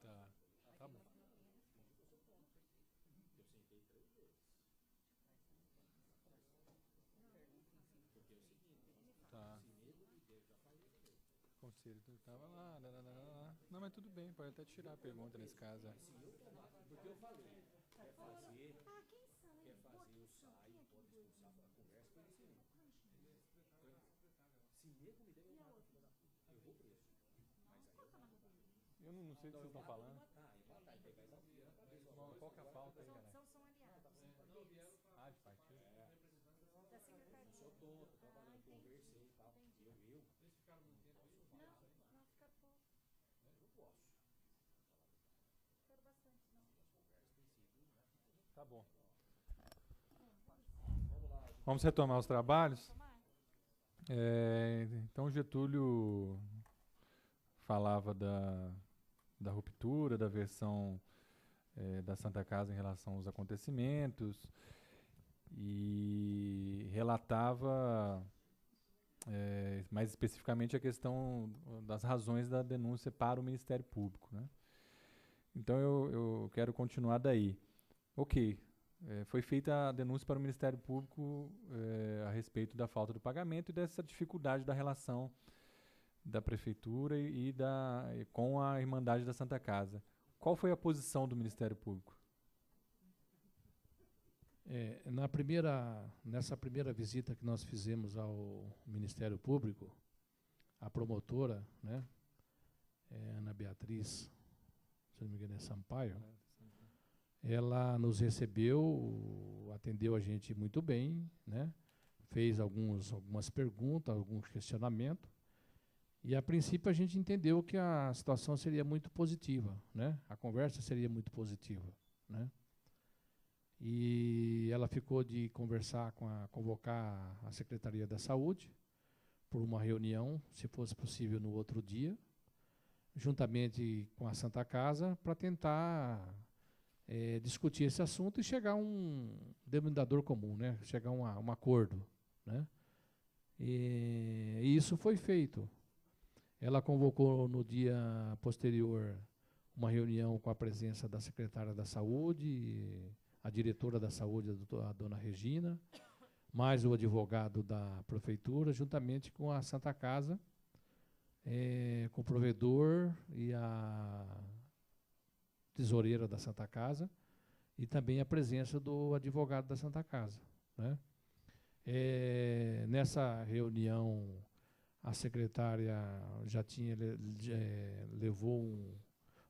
Tá, tá bom. Tá. Conselho, tu tava lá, lá, lá, lá, lá. Não, mas tudo bem, pode até tirar a pergunta nesse caso. É. Eu não sei do que vocês estão falando. Qual que é a pauta aí, galera? São aliados deles. Ah, de partido? Da secretaria. Eu sou tonto, trabalhando, conversei e tal. Eu. Não, fica pouco. Ficaram bastante, não. Tá bom. Vamos retomar os trabalhos? Então, Getúlio falava da ruptura, da versão da Santa Casa em relação aos acontecimentos e relatava mais especificamente a questão das razões da denúncia para o Ministério Público, né? Então eu quero continuar daí. Ok, foi feita a denúncia para o Ministério Público a respeito da falta do pagamento e dessa dificuldade da relação da Prefeitura com a Irmandade da Santa Casa. Qual foi a posição do Ministério Público? Nessa primeira visita que nós fizemos ao Ministério Público, a promotora, né, Ana Beatriz, se não me engano é Sampaio, ela nos recebeu, atendeu a gente muito bem, né, fez algumas perguntas, alguns questionamentos, e a princípio a gente entendeu que a situação seria muito positiva, né, a conversa seria muito positiva, né. E ela ficou de convocar a Secretaria da Saúde por uma reunião, se fosse possível no outro dia, juntamente com a Santa Casa, para tentar discutir esse assunto e chegar a um denominador comum, né? Chegar a um acordo, né? E isso foi feito. Ela convocou no dia posterior uma reunião com a presença da secretária da Saúde, a diretora da Saúde, a dona Regina, mais o advogado da Prefeitura, juntamente com a Santa Casa, com o provedor e a tesoureira da Santa Casa, e também a presença do advogado da Santa Casa, né? Nessa reunião, a secretária levou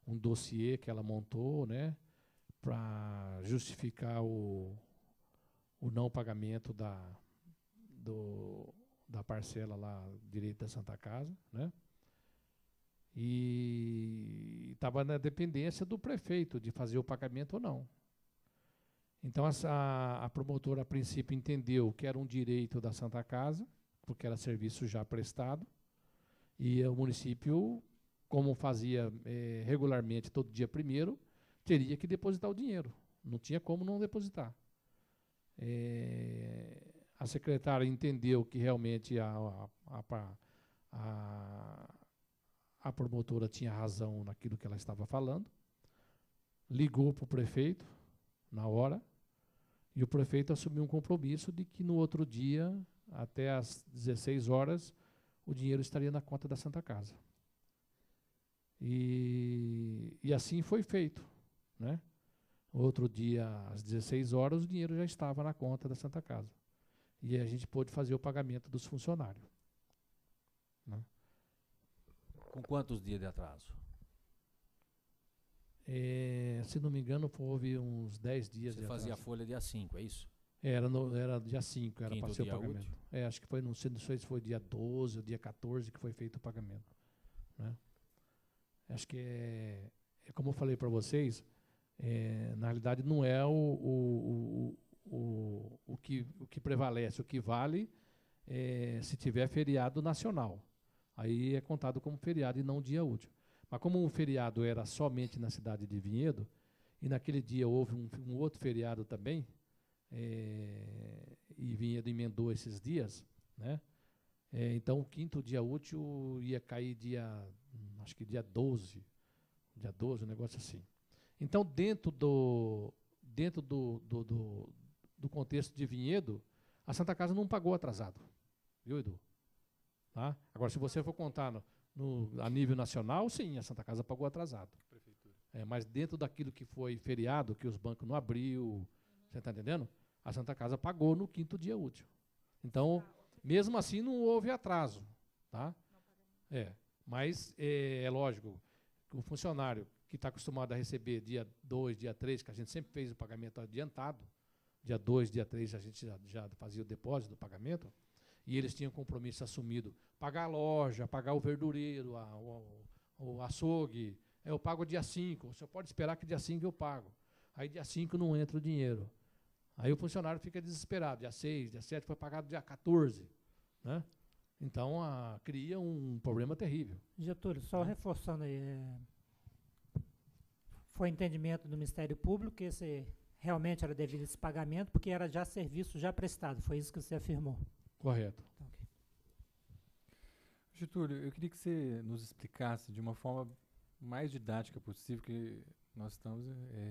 um dossiê que ela montou, né, para justificar o não pagamento da parcela lá, direito da Santa Casa, né? E estava na dependência do prefeito de fazer o pagamento ou não. Então a promotora, a princípio, entendeu que era um direito da Santa Casa, porque era serviço já prestado, e o município, como fazia regularmente todo dia primeiro, teria que depositar o dinheiro. Não tinha como não depositar. A secretária entendeu que realmente a promotora tinha razão naquilo que ela estava falando, ligou para o prefeito na hora, e o prefeito assumiu um compromisso de que no outro dia, até às 16 horas, o dinheiro estaria na conta da Santa Casa. E assim foi feito, né? Outro dia, às 16 horas, o dinheiro já estava na conta da Santa Casa. E a gente pôde fazer o pagamento dos funcionários, né? Com quantos dias de atraso? Se não me engano, houve uns 10 dias de atraso. Você fazia a folha dia 5, é isso? Era dia 5, era para ser o pagamento. Útil? Acho que foi, não sei se foi dia 12 ou dia 14 que foi feito o pagamento, né? Acho que como eu falei para vocês, na realidade não é o que prevalece, o que vale se tiver feriado nacional. Aí é contado como feriado e não dia útil. Mas como o feriado era somente na cidade de Vinhedo, e naquele dia houve um outro feriado também, e Vinhedo emendou esses dias, né? Então, o quinto dia útil ia cair acho que dia 12, um negócio assim. Então, dentro do contexto de Vinhedo, a Santa Casa não pagou atrasado. Viu, Edu? Tá? Agora, se você for contar a nível nacional, sim, a Santa Casa pagou atrasado. Mas dentro daquilo que foi feriado, que os bancos não abriu, você está entendendo? A Santa Casa pagou no quinto dia útil. Então, mesmo assim, não houve atraso. Tá? Mas é lógico que o funcionário que está acostumado a receber dia 2, dia 3, que a gente sempre fez o pagamento adiantado, dia 2, dia 3 a gente já fazia o depósito do pagamento, e eles tinham compromisso assumido, pagar a loja, pagar o verdureiro, o açougue, eu pago dia 5, o senhor pode esperar que dia 5 eu pago. Aí dia 5 não entra o dinheiro. Aí o funcionário fica desesperado, dia 6, dia 7 foi pagado dia 14. Né? Então, cria um problema terrível. Getúlio, só reforçando aí, foi entendimento do Ministério Público que esse realmente era devido a esse pagamento, porque era já serviço já prestado, foi isso que você afirmou. Correto. Então, okay. Getúlio, eu queria que você nos explicasse de uma forma mais didática possível, que nós estamos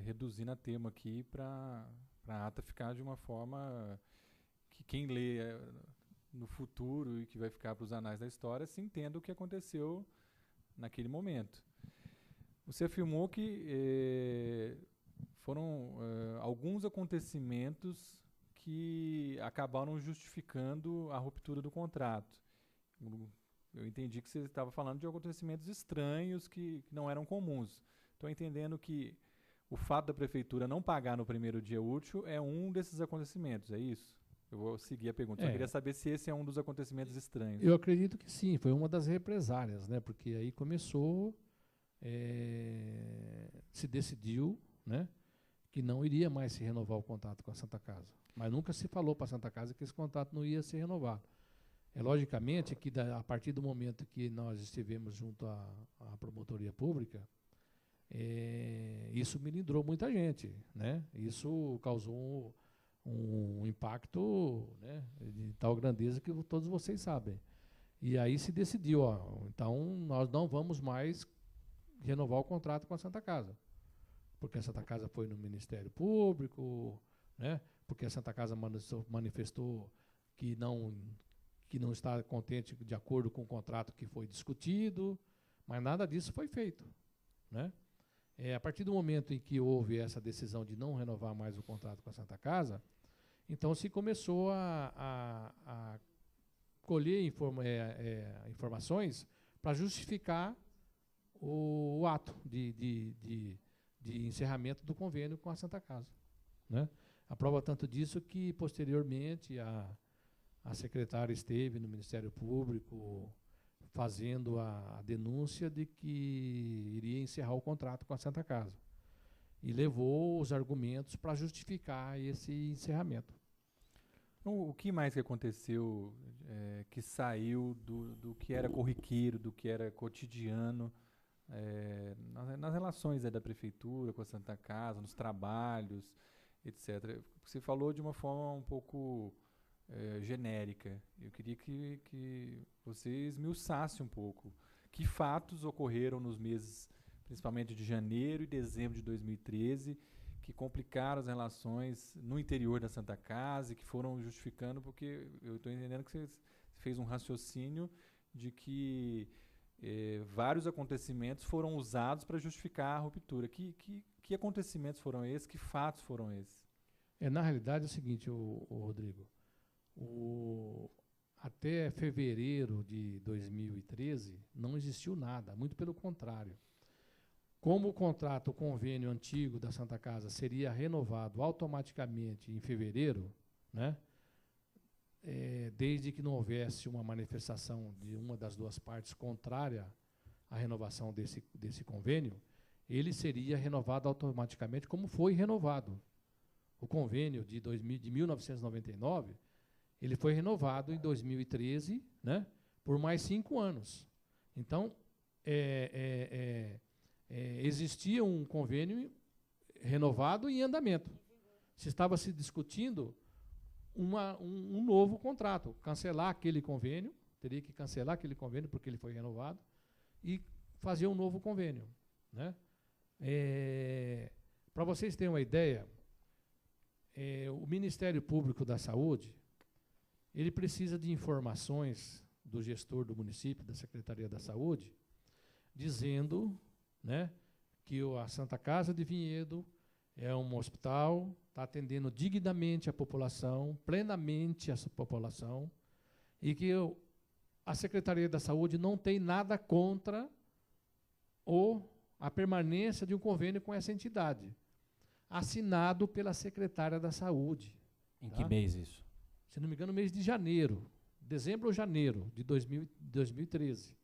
reduzindo a tema aqui para a ata ficar de uma forma que quem lê no futuro e que vai ficar para os anais da história se entenda o que aconteceu naquele momento. Você afirmou que foram alguns acontecimentos que acabaram justificando a ruptura do contrato. Eu entendi que você estava falando de acontecimentos estranhos que não eram comuns. Estou entendendo que o fato da prefeitura não pagar no primeiro dia útil é um desses acontecimentos, é isso? Eu vou seguir a pergunta. Eu queria saber se esse é um dos acontecimentos estranhos. Eu acredito que sim, foi uma das represálias, né? Porque aí começou, se decidiu, né, que não iria mais se renovar o contrato com a Santa Casa. Mas nunca se falou para a Santa Casa que esse contrato não ia ser renovado. Logicamente que a partir do momento que nós estivemos junto à promotoria pública, isso melindrou muita gente, né? Isso causou um impacto, né, de tal grandeza que todos vocês sabem. E aí se decidiu, então nós não vamos mais renovar o contrato com a Santa Casa, porque a Santa Casa foi no Ministério Público, né? Porque a Santa Casa manifestou que não está contente de acordo com o contrato que foi discutido, mas nada disso foi feito. Né? A partir do momento em que houve essa decisão de não renovar mais o contrato com a Santa Casa, então se começou a colher informações para justificar o ato de encerramento do convênio com a Santa Casa. Né? A prova tanto disso que, posteriormente, a secretária esteve no Ministério Público fazendo a denúncia de que iria encerrar o contrato com a Santa Casa. E levou os argumentos para justificar esse encerramento. O que mais que aconteceu que saiu do que era corriqueiro, do que era cotidiano, nas relações da Prefeitura com a Santa Casa, nos trabalhos, etc. Você falou de uma forma um pouco genérica. Eu queria que você esmiuçasse um pouco. Que fatos ocorreram nos meses, principalmente de janeiro e dezembro de 2013, que complicaram as relações no interior da Santa Casa e que foram justificando, porque eu estou entendendo que você fez um raciocínio de que vários acontecimentos foram usados para justificar a ruptura. Que acontecimentos foram esses? Que fatos foram esses? Na realidade é o seguinte, Rodrigo. Até fevereiro de 2013 não existiu nada, muito pelo contrário. Como o convênio antigo da Santa Casa seria renovado automaticamente em fevereiro, né, desde que não houvesse uma manifestação de uma das duas partes contrária à renovação desse convênio, ele seria renovado automaticamente, como foi renovado. O convênio de 1999, ele foi renovado em 2013, né, por mais 5 anos. Então, existia um convênio renovado e em andamento. Se estava se discutindo um novo contrato, cancelar aquele convênio, teria que cancelar aquele convênio, porque ele foi renovado, e fazer um novo convênio, né? Para vocês terem uma ideia, o Ministério Público da Saúde, ele precisa de informações do gestor do município, da Secretaria da Saúde, dizendo, né, que a Santa Casa de Vinhedo é um hospital, está atendendo dignamente a população, plenamente a população, e que a Secretaria da Saúde não tem nada contra a permanência de um convênio com essa entidade, assinado pela Secretária da Saúde. Em que mês isso? Se não me engano, no mês de janeiro, dezembro ou janeiro de 2013.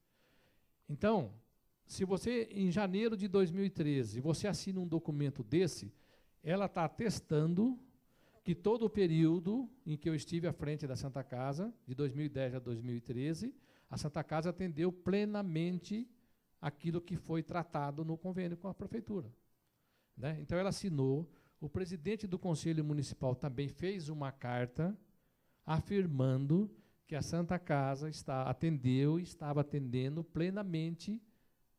Então, se você, em janeiro de 2013, você assina um documento desse, ela está atestando que todo o período em que eu estive à frente da Santa Casa, de 2010 a 2013, a Santa Casa atendeu plenamente aquilo que foi tratado no convênio com a prefeitura, né? Então, ela assinou, o presidente do Conselho Municipal também fez uma carta afirmando que a Santa Casa estava atendendo plenamente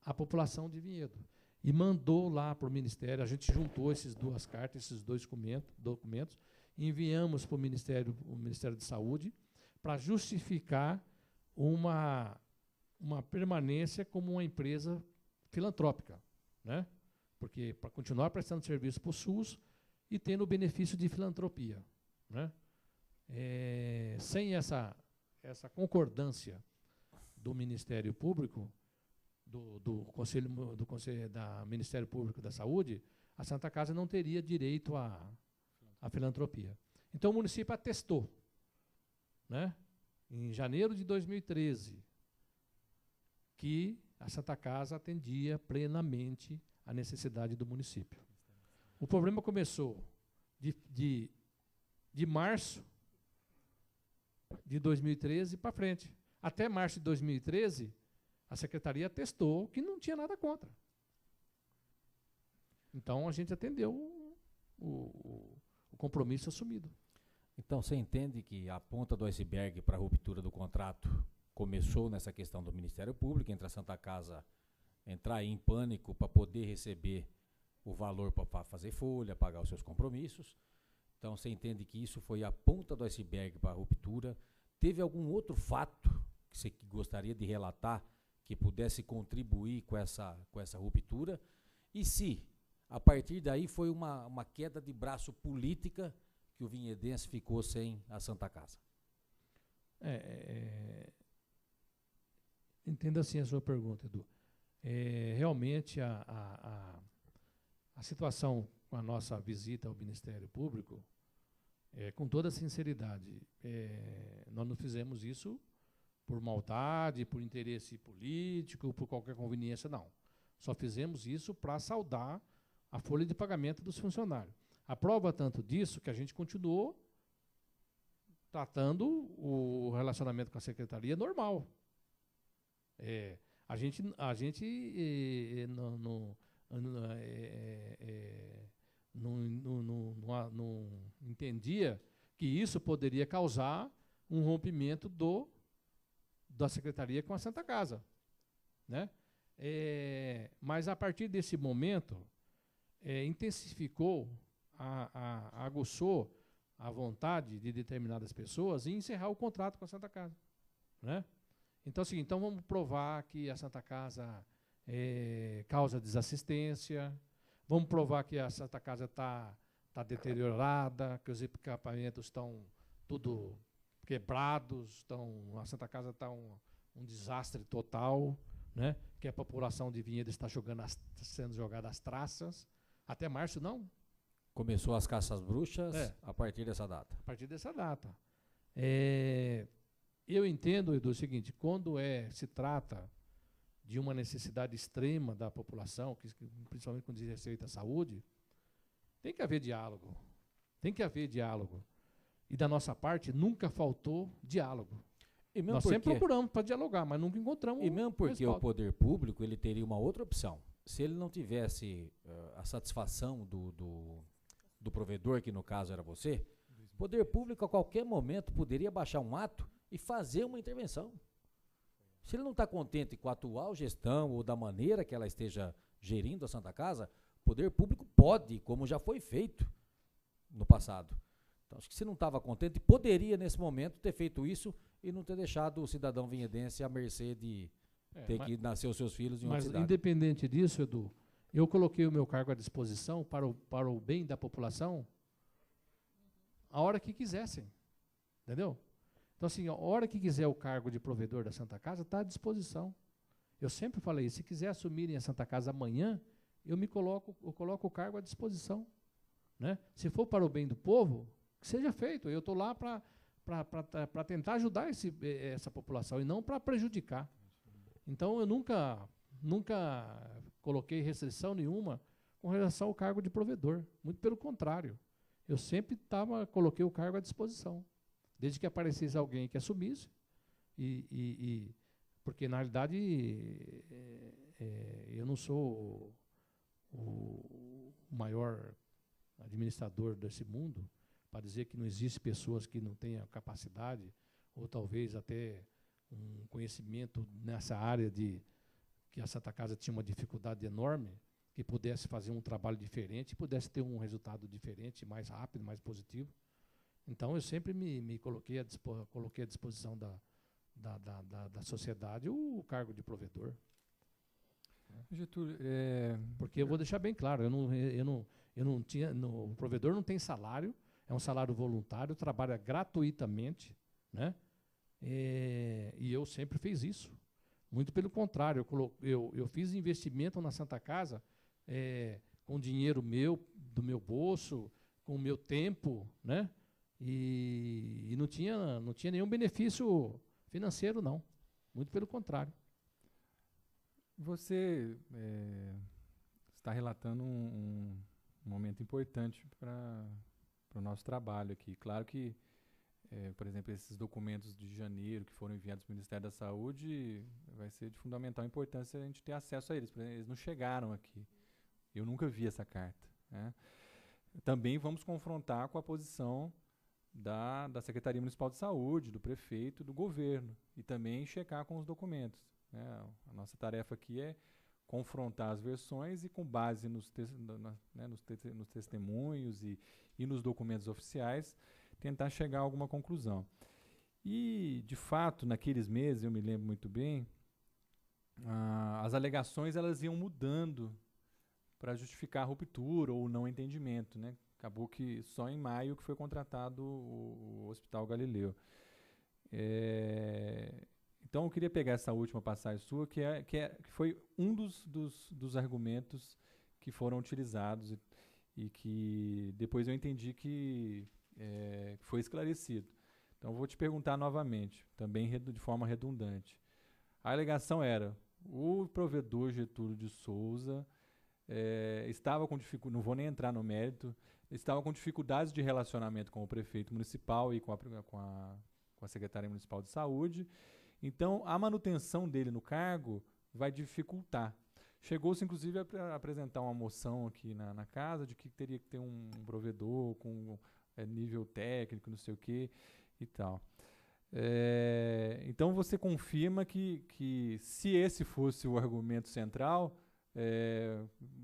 a população de Vinhedo. E mandou lá para o Ministério, a gente juntou essas duas cartas, esses dois documentos, e enviamos para o Ministério de Saúde para justificar uma permanência como uma empresa filantrópica, né? Porque para continuar prestando serviço para o SUS e tendo o benefício de filantropia, né? Sem essa concordância do Ministério Público, do Ministério Público da Saúde, a Santa Casa não teria direito à filantropia. Então o município atestou, né, em janeiro de 2013, que a Santa Casa atendia plenamente a necessidade do município. O problema começou de março de 2013 para frente. Até março de 2013, a secretaria atestou que não tinha nada contra. Então, a gente atendeu o compromisso assumido. Então, você entende que a ponta do iceberg para a ruptura do contrato começou nessa questão do Ministério Público, entre a Santa Casa entrar em pânico para poder receber o valor para fazer folha, pagar os seus compromissos. Então, você entende que isso foi a ponta do iceberg para a ruptura. Teve algum outro fato que você gostaria de relatar que pudesse contribuir com essa ruptura? E se, a partir daí, foi uma queda de braço política que o vinhedense ficou sem a Santa Casa? Entenda assim a sua pergunta, Edu. Realmente, a situação com a nossa visita ao Ministério Público, com toda sinceridade, nós não fizemos isso por maldade, por interesse político, por qualquer conveniência, não. Só fizemos isso para saldar a folha de pagamento dos funcionários. A prova tanto disso que a gente continuou tratando o relacionamento com a secretaria normal. A gente não entendia que isso poderia causar um rompimento da secretaria com a Santa Casa, né? Mas a partir desse momento intensificou, aguçou a vontade de determinadas pessoas em encerrar o contrato com a Santa Casa, né? Então, assim, vamos provar que a Santa Casa causa desassistência, vamos provar que a Santa Casa está deteriorada, que os equipamentos estão tudo quebrados, a Santa Casa está um desastre total, né? Que a população de Vinhedo está sendo jogada às traças. Até março, não. Começou as caças bruxas a partir dessa data. A partir dessa data. Eu entendo, Edu, o seguinte, quando se trata de uma necessidade extrema da população, principalmente quando diz respeito à saúde, tem que haver diálogo. Tem que haver diálogo. E da nossa parte, nunca faltou diálogo. Nós sempre procuramos para dialogar, mas nunca encontramos. E mesmo porque o poder público ele teria uma outra opção. Se ele não tivesse a satisfação do provedor, que no caso era você, o poder público a qualquer momento poderia baixar um ato e fazer uma intervenção. Se ele não está contente com a atual gestão ou da maneira que ela esteja gerindo a Santa Casa, o poder público pode, como já foi feito no passado. Então, acho que se não estava contente, poderia, nesse momento, ter feito isso e não ter deixado o cidadão vinhedense à mercê de ter que nascer os seus filhos em outra Mas, cidade. independente disso, Edu, eu coloquei o meu cargo à disposição para o bem da população a hora que quisessem. Entendeu? Então, assim, a hora que quiser o cargo de provedor da Santa Casa, está à disposição. Eu sempre falei, se quiser assumirem a Santa Casa amanhã, eu coloco o cargo à disposição. Né? Se for para o bem do povo, que seja feito. Eu estou lá para tentar ajudar essa população e não para prejudicar. Então, eu nunca coloquei restrição nenhuma com relação ao cargo de provedor. Muito pelo contrário. Eu sempre coloquei o cargo à disposição. Desde que aparecesse alguém que assumisse, porque, na realidade, eu não sou o maior administrador desse mundo para dizer que não existe pessoas que não tenham capacidade ou talvez até um conhecimento nessa área de que a Santa Casa tinha uma dificuldade enorme, que pudesse fazer um trabalho diferente, pudesse ter um resultado diferente, mais rápido, mais positivo. Então, eu sempre me coloquei à disposição da sociedade o cargo de provedor. Getúlio, Porque eu vou deixar bem claro, o provedor não tem salário, é um salário voluntário, trabalha gratuitamente, né? E eu sempre fiz isso. Muito pelo contrário, eu fiz investimento na Santa Casa com dinheiro do meu bolso, com o meu tempo, né? E não tinha nenhum benefício financeiro, não. Muito pelo contrário. você está relatando um momento importante para o nosso trabalho aqui. Claro que, por exemplo, esses documentos de janeiro que foram enviados para o Ministério da Saúde, vai ser de fundamental importância a gente ter acesso a eles. Por exemplo, eles não chegaram aqui. Eu nunca vi essa carta, né? Também vamos confrontar com a posição da Secretaria Municipal de Saúde, do prefeito, do governo, e também checar com os documentos, né? A nossa tarefa aqui é confrontar as versões e, com base nos testemunhos e nos documentos oficiais, tentar chegar a alguma conclusão. E, de fato, naqueles meses, eu me lembro muito bem, as alegações elas iam mudando para justificar a ruptura ou o não entendimento, né? Acabou que só em maio que foi contratado o Hospital Galileu. Então, eu queria pegar essa última passagem sua, que foi um dos argumentos que foram utilizados e que depois eu entendi que foi esclarecido. Então, eu vou te perguntar novamente, também de forma redundante. A alegação era: o provedor Getúlio de Souza estava com dificuldade, não vou nem entrar no mérito, estava com dificuldades de relacionamento com o prefeito municipal e com a Secretaria Municipal de Saúde. Então, a manutenção dele no cargo vai dificultar. Chegou-se, inclusive, a apresentar uma moção aqui na casa de que teria que ter um provedor com nível técnico, não sei o quê e tal. Então, você confirma que se esse fosse o argumento central,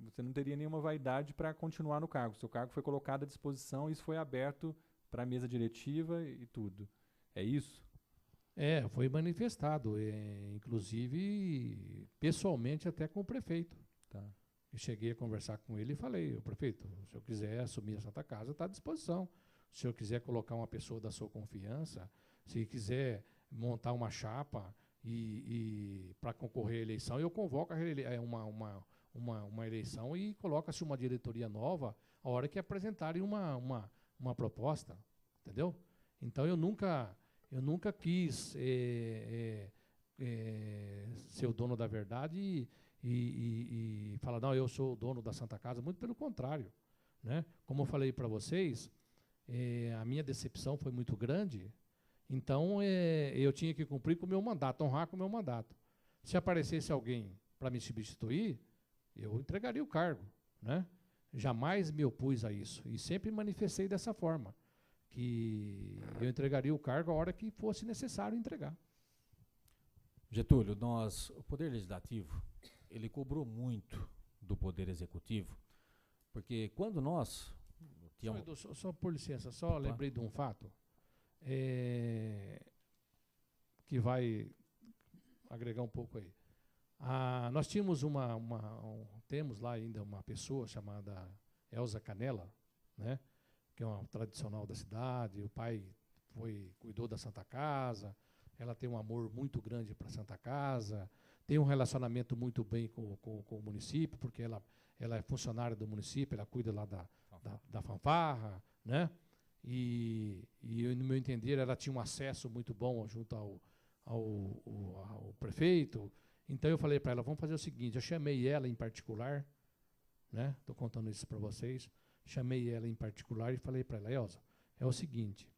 você não teria nenhuma vaidade para continuar no cargo. Seu cargo foi colocado à disposição e isso foi aberto para a mesa diretiva e tudo. É isso? Foi manifestado, inclusive pessoalmente até com o prefeito. Tá. Eu cheguei a conversar com ele e falei: prefeito, se eu quiser assumir a Santa Casa, está à disposição. Se o senhor quiser colocar uma pessoa da sua confiança, se quiser montar uma chapa e para concorrer à eleição, eu convoco uma eleição e coloca-se uma diretoria nova a hora que apresentarem uma proposta, entendeu? Então, eu nunca quis ser o dono da verdade e falar: não, eu sou o dono da Santa Casa. Muito pelo contrário, né? Como eu falei para vocês, a minha decepção foi muito grande. Então, eu tinha que cumprir com o meu mandato, honrar com o meu mandato. Se aparecesse alguém para me substituir, eu entregaria o cargo, né? Jamais me opus a isso e sempre manifestei dessa forma, que eu entregaria o cargo a hora que fosse necessário entregar. Getúlio, o Poder Legislativo, ele cobrou muito do Poder Executivo, porque quando nós tínhamos... Edu, só por licença, só lembrei de um fato que vai agregar um pouco aí. Nós tínhamos temos lá ainda uma pessoa chamada Elza Canela, né, que é uma tradicional da cidade. O pai cuidou da Santa Casa, ela tem um amor muito grande para a Santa Casa, tem um relacionamento muito bem com o município, porque ela é funcionária do município, ela cuida lá da fanfarra, né? E no meu entender, ela tinha um acesso muito bom junto ao prefeito. Então eu falei para ela, vamos fazer o seguinte, eu chamei ela em particular, né? Estou contando isso para vocês, chamei ela em particular e falei para ela, Elza, é o seguinte,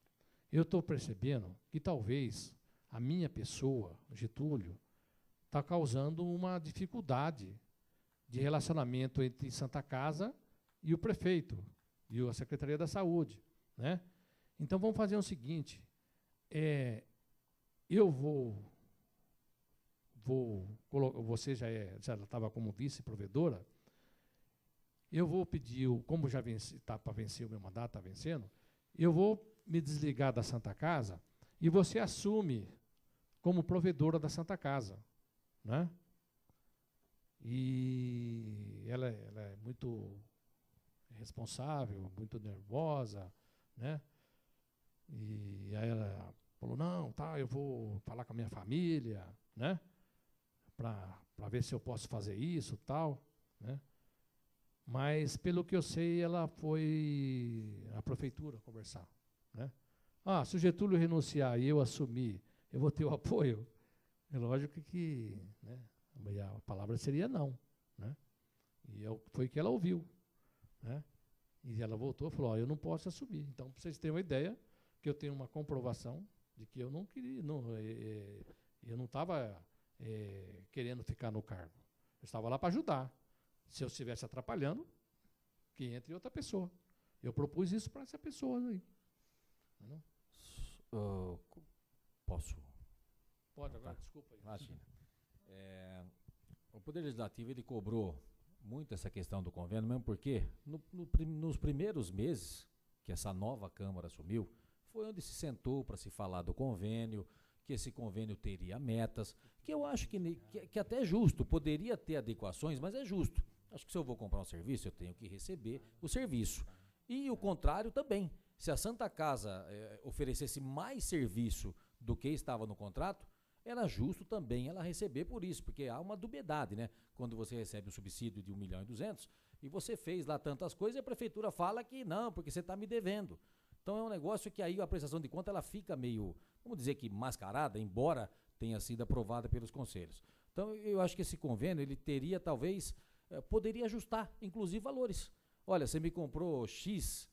eu estou percebendo que talvez a minha pessoa, Getúlio, está causando uma dificuldade de relacionamento entre Santa Casa e o prefeito, e a Secretaria da Saúde, né? Então vamos fazer o seguinte, eu você já estava como vice-provedora, eu vou pedir, como já está para vencer o meu mandato, está vencendo, eu vou me desligar da Santa Casa e você assume como provedora da Santa Casa, né? E ela é muito responsável, muito nervosa, né? E aí ela falou, não, tá, eu vou falar com a minha família, né? Para ver se eu posso fazer isso, tal, né? Mas, pelo que eu sei, ela foi à prefeitura conversar, né? Se o Getúlio renunciar e eu assumir, eu vou ter o apoio? É lógico que, né, a palavra seria não, né? E foi o que ela ouviu, né? E ela voltou e falou, eu não posso assumir. Então, para vocês terem uma ideia, que eu tenho uma comprovação de que eu não queria, eu não estava querendo ficar no cargo. Eu estava lá para ajudar. Se eu estivesse atrapalhando, que entre outra pessoa. Eu propus isso para essa pessoa aí. Não? Posso? Pode agora, desculpa aí. Imagina. O Poder Legislativo, ele cobrou muito essa questão do convênio, mesmo porque nos primeiros meses que essa nova Câmara assumiu, foi onde se sentou para se falar do convênio, que esse convênio teria metas, que eu acho que até é justo, poderia ter adequações, mas é justo. Acho que se eu vou comprar um serviço, eu tenho que receber o serviço. E o contrário também. Se a Santa Casa oferecesse mais serviço do que estava no contrato, era justo também ela receber por isso, porque há uma dubiedade, né? Quando você recebe um subsídio de 1.200.000 e você fez lá tantas coisas e a prefeitura fala que não, porque você está me devendo. Então é um negócio que aí a prestação de conta ela fica meio, vamos dizer que mascarada, embora tenha sido aprovada pelos conselhos. Então eu acho que esse convênio, ele teria talvez, poderia ajustar, inclusive, valores. Olha, você me comprou X,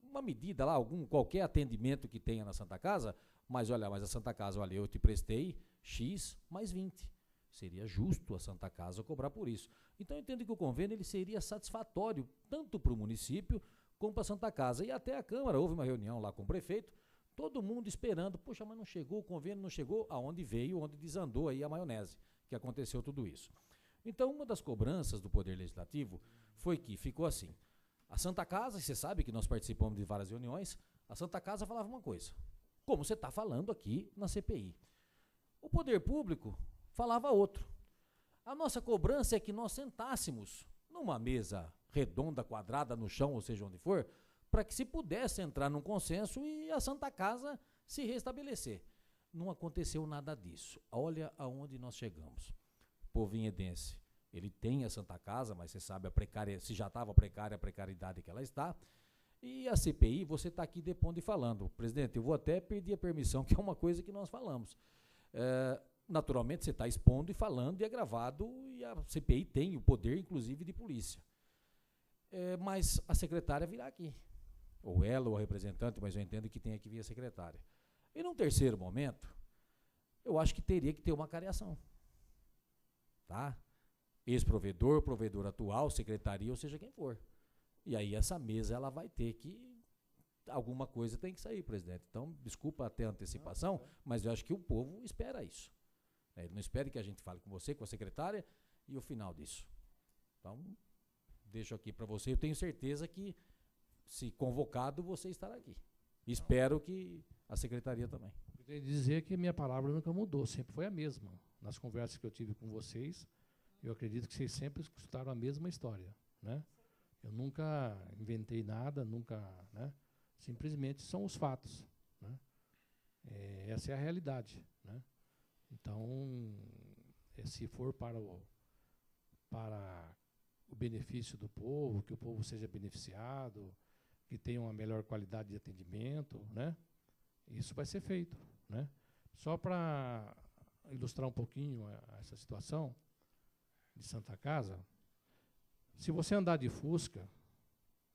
uma medida lá, qualquer atendimento que tenha na Santa Casa, mas a Santa Casa, olha, eu te prestei X mais 20. Seria justo a Santa Casa cobrar por isso. Então eu entendo que o convênio ele seria satisfatório tanto para o município como para a Santa Casa. E até a Câmara, houve uma reunião lá com o prefeito, todo mundo esperando, poxa, mas não chegou, o convênio não chegou, aonde veio, onde desandou aí a maionese, que aconteceu tudo isso. Então, uma das cobranças do Poder Legislativo foi que ficou assim, a Santa Casa, você sabe que nós participamos de várias reuniões, a Santa Casa falava uma coisa, como você está falando aqui na CPI. O Poder Público falava outro. A nossa cobrança é que nós sentássemos numa mesa redonda, quadrada, no chão, ou seja, onde for, para que se pudesse entrar num consenso e a Santa Casa se restabelecer. Não aconteceu nada disso. Olha aonde nós chegamos. O povo vinhedense, ele tem a Santa Casa, mas você sabe se já estava precária a precariedade que ela está. E a CPI, você está aqui depondo e falando. Presidente, eu vou até pedir a permissão, que é uma coisa que nós falamos. Naturalmente, você está expondo e falando, e é gravado, e a CPI tem o poder, inclusive, de polícia. Mas a secretária virá aqui. Ou ela, ou a representante, mas eu entendo que tem que vir a secretária. E num terceiro momento, eu acho que teria que ter uma cariação. Tá? Ex-provedor, provedor atual, secretaria, ou seja quem for. E aí essa mesa ela vai ter que alguma coisa tem que sair, presidente. Então, desculpa até a antecipação, mas eu acho que o povo espera isso. Ele não espera que a gente fale com você, com a secretária, e o final disso. Então, deixo aqui para você. Eu tenho certeza que, se convocado, você estará aqui. Espero que a secretaria também. Eu tenho que dizer que minha palavra nunca mudou, sempre foi a mesma. Nas conversas que eu tive com vocês, eu acredito que vocês sempre escutaram a mesma história, né? Eu nunca inventei nada, nunca, né? Simplesmente são os fatos, né? Essa é a realidade, né? Então, se for para o benefício do povo, que o povo seja beneficiado, que tenha uma melhor qualidade de atendimento, né? Isso vai ser feito, né? Só para ilustrar um pouquinho essa situação de Santa Casa, se você andar de Fusca,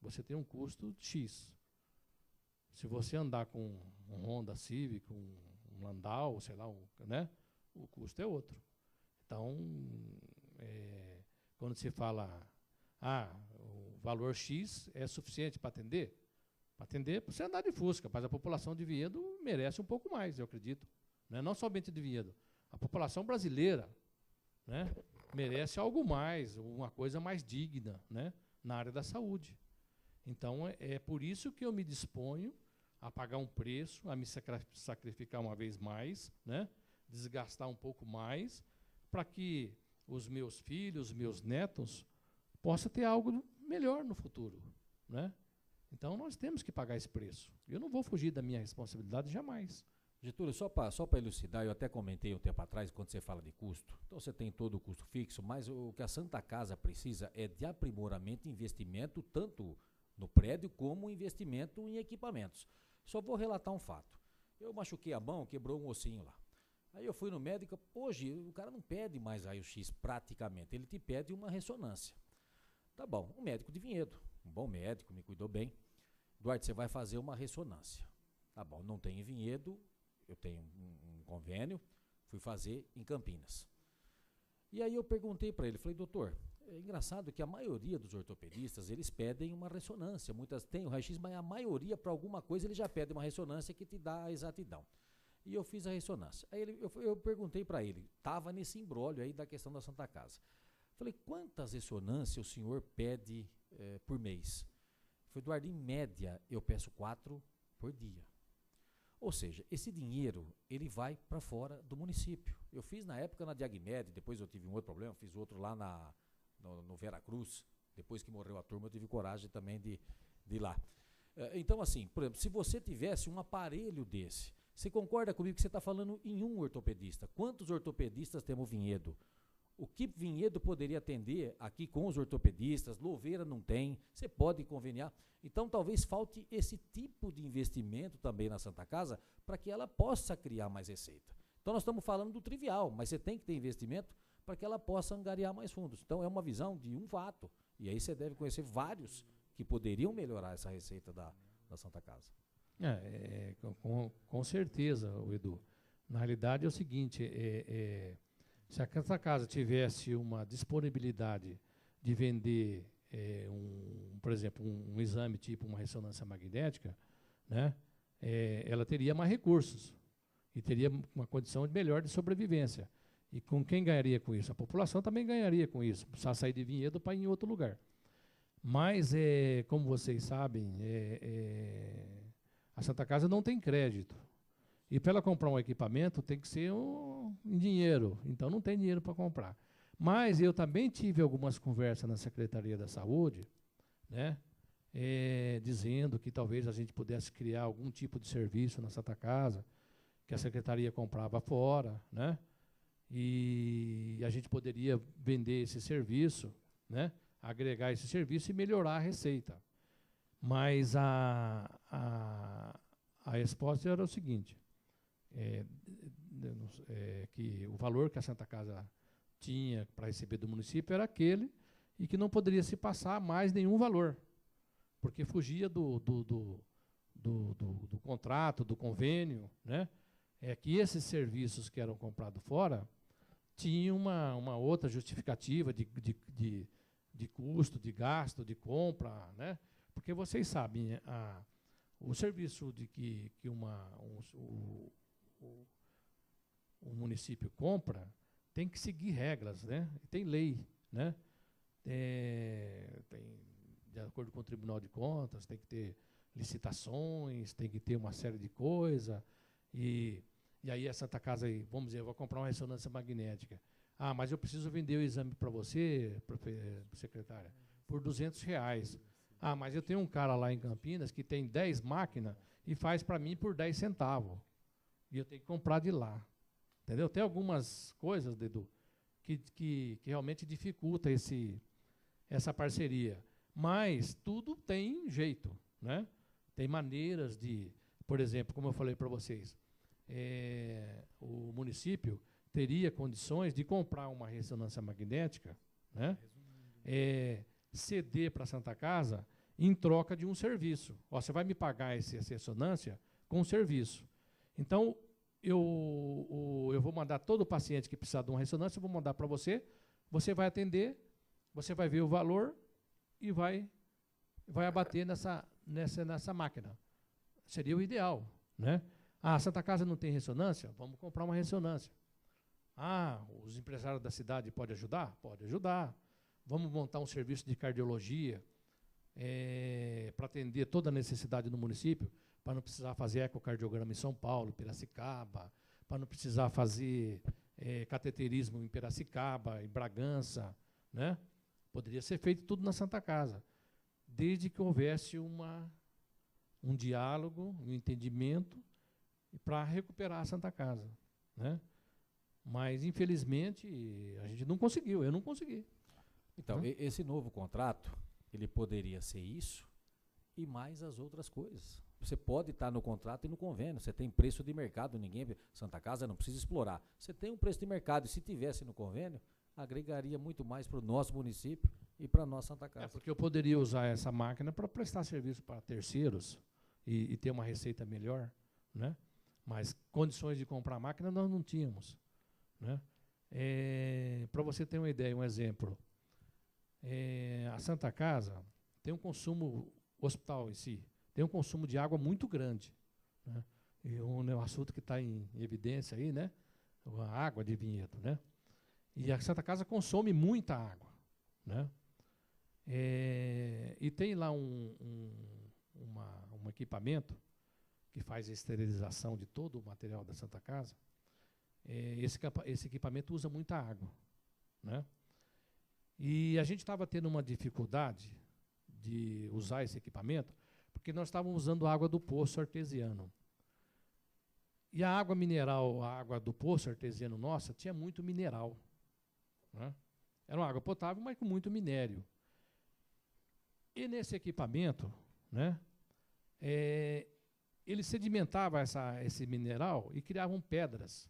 você tem um custo de X. Se você andar com um Honda Civic, um Landau, sei lá, né? O custo é outro. Então, quando se fala, o valor X é suficiente para atender? Para atender, você andar de Fusca, mas a população de Vinhedo merece um pouco mais, eu acredito. Né? Não somente de Vinhedo. A população brasileira, né, merece algo mais, uma coisa mais digna, né, na área da saúde. Então, é por isso que eu me disponho a pagar um preço, a me sacrificar uma vez mais, né, desgastar um pouco mais, para que os meus filhos, os meus netos, possam ter algo melhor no futuro, né? Então, nós temos que pagar esse preço. Eu não vou fugir da minha responsabilidade jamais. Getúlio, só para elucidar, eu até comentei um tempo atrás, quando você fala de custo, então você tem todo o custo fixo, mas o que a Santa Casa precisa é de aprimoramento e investimento, tanto no prédio como investimento em equipamentos. Só vou relatar um fato. Eu machuquei a mão, quebrou um ossinho lá. Aí eu fui no médico, hoje o cara não pede mais raio-x praticamente, ele te pede uma ressonância. Tá bom, um médico de Vinhedo, um bom médico, me cuidou bem. Duarte, você vai fazer uma ressonância. Tá bom, não tem em Vinhedo, eu tenho um convênio, fui fazer em Campinas. E aí eu perguntei para ele, falei, doutor, é engraçado que a maioria dos ortopedistas, eles pedem uma ressonância, muitas têm o raio-x, mas a maioria, para alguma coisa, ele já pede uma ressonância que te dá a exatidão. E eu fiz a ressonância. Aí eu perguntei para ele, estava nesse imbróglio aí da questão da Santa Casa. Falei, quantas ressonâncias o senhor pede por mês? Falei, Eduardo, em média, eu peço 4 por dia. Ou seja, esse dinheiro, ele vai para fora do município. Eu fiz na época na Diagmed, depois eu tive um outro problema, fiz outro lá no Veracruz. Depois que morreu a turma, eu tive coragem também de ir lá. Então, assim, por exemplo, se você tivesse um aparelho desse, você concorda comigo que você está falando em um ortopedista? Quantos ortopedistas temos Vinhedo? O que Vinhedo poderia atender aqui com os ortopedistas? Louveira não tem, você pode conveniar. Então, talvez falte esse tipo de investimento também na Santa Casa para que ela possa criar mais receita. Então, nós estamos falando do trivial, mas você tem que ter investimento para que ela possa angariar mais fundos. Então, é uma visão de um fato. E aí você deve conhecer vários que poderiam melhorar essa receita da Santa Casa. Com certeza, Edu. Na realidade é o seguinte, se a Santa Casa tivesse uma disponibilidade de vender, por exemplo, um exame tipo uma ressonância magnética, né, ela teria mais recursos e teria uma condição melhor de sobrevivência. E com quem ganharia com isso? A população também ganharia com isso, precisar sair de Vinhedo para ir em outro lugar. Mas, como vocês sabem, a Santa Casa não tem crédito. E para ela comprar um equipamento tem que ser em dinheiro. Então não tem dinheiro para comprar. Mas eu também tive algumas conversas na Secretaria da Saúde, né, dizendo que talvez a gente pudesse criar algum tipo de serviço na Santa Casa, que a Secretaria comprava fora, né, e a gente poderia vender esse serviço, né, agregar esse serviço e melhorar a receita. Mas a resposta era o seguinte, que o valor que a Santa Casa tinha para receber do município era aquele e que não poderia se passar mais nenhum valor, porque fugia do contrato, do convênio, né? Que esses serviços que eram comprados fora tinham uma outra justificativa de custo, de gasto, de compra, né? Porque vocês sabem, O serviço de que o município compra tem que seguir regras, né? Tem lei, né? Tem, de acordo com o Tribunal de Contas, tem que ter licitações, tem que ter uma série de coisas. E aí a Santa Casa, aí, vamos dizer, eu vou comprar uma ressonância magnética. Ah, mas eu preciso vender o exame para você, secretária, por R$ 200. Ah, mas eu tenho um cara lá em Campinas que tem 10 máquinas e faz para mim por 10 centavos. E eu tenho que comprar de lá. Entendeu? Tem algumas coisas, Dedu, que realmente dificulta essa parceria. Mas tudo tem jeito, né? Tem maneiras de, por exemplo, como eu falei para vocês, o município teria condições de comprar uma ressonância magnética, né? Ceder para a Santa Casa em troca de um serviço. Ó, você vai me pagar essa ressonância com um serviço. Então, eu vou mandar todo o paciente que precisar de uma ressonância, eu vou mandar para você, você vai atender, você vai ver o valor e vai abater nessa máquina. Seria o ideal, né? Ah, a Santa Casa não tem ressonância? Vamos comprar uma ressonância. Ah, os empresários da cidade podem ajudar? Pode ajudar. Vamos montar um serviço de cardiologia para atender toda a necessidade do município, para não precisar fazer ecocardiograma em São Paulo, Piracicaba, para não precisar fazer cateterismo em Piracicaba, em Bragança, né? Poderia ser feito tudo na Santa Casa, desde que houvesse um diálogo, um entendimento, para recuperar a Santa Casa, né? Mas, infelizmente, a gente não conseguiu, eu não consegui. Então, esse novo contrato, ele poderia ser isso e mais as outras coisas. Você pode estar no contrato e no convênio, você tem preço de mercado, Santa Casa não precisa explorar. Você tem um preço de mercado e se tivesse no convênio, agregaria muito mais para o nosso município e para a nossa Santa Casa. Porque eu poderia usar essa máquina para prestar serviço para terceiros e ter uma receita melhor, né? Mas condições de comprar a máquina nós não tínhamos, né? Para você ter uma ideia, um exemplo, a Santa Casa tem um consumo, o hospital em si, tem um consumo de água muito grande, né? E um assunto que está em evidência aí, né? A água de Vinhedo, né? E a Santa Casa consome muita água, né? E tem lá um equipamento que faz a esterilização de todo o material da Santa Casa. Esse equipamento usa muita água, né? E a gente estava tendo uma dificuldade de usar esse equipamento, porque nós estávamos usando água do poço artesiano. E a água mineral, a água do poço artesiano nossa, tinha muito mineral, né? Era uma água potável, mas com muito minério. E nesse equipamento, né, ele sedimentava esse mineral e criavam pedras.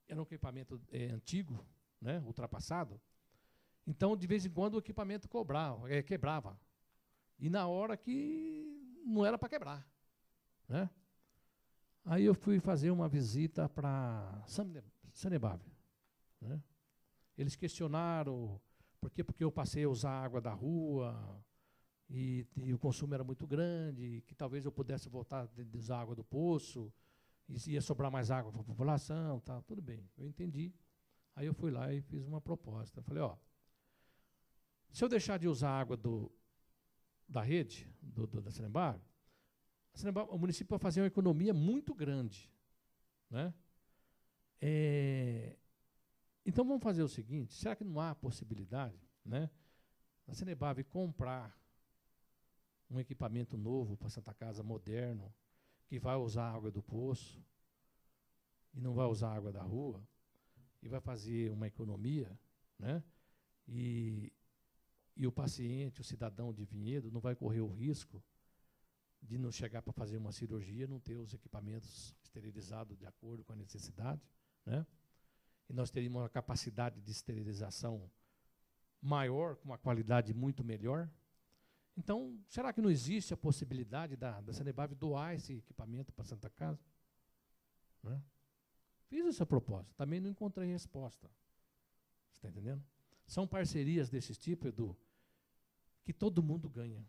Era um equipamento antigo, né, ultrapassado. Então, de vez em quando, o equipamento quebrava. E na hora que não era para quebrar, né? Aí eu fui fazer uma visita para Sanebave, né? Eles questionaram porque eu passei a usar água da rua e o consumo era muito grande, que talvez eu pudesse voltar a usar água do poço, e ia sobrar mais água para a população, tá, tudo bem, eu entendi. Aí eu fui lá e fiz uma proposta. Eu falei, ó, se eu deixar de usar a água da rede, da Sanebave, o município vai fazer uma economia muito grande, né? Então vamos fazer o seguinte, será que não há possibilidade, né, a Sanebave comprar um equipamento novo para Santa Casa, moderno, que vai usar a água do poço e não vai usar a água da rua, e vai fazer uma economia, né? E o paciente, o cidadão de Vinhedo, não vai correr o risco de não chegar para fazer uma cirurgia, não ter os equipamentos esterilizados de acordo com a necessidade, né? E nós teríamos uma capacidade de esterilização maior, com uma qualidade muito melhor. Então, será que não existe a possibilidade da Sanebave doar esse equipamento para a Santa Casa? Né? Fiz essa proposta, também não encontrei resposta. Você está entendendo? São parcerias desse tipo, Edu, que todo mundo ganha.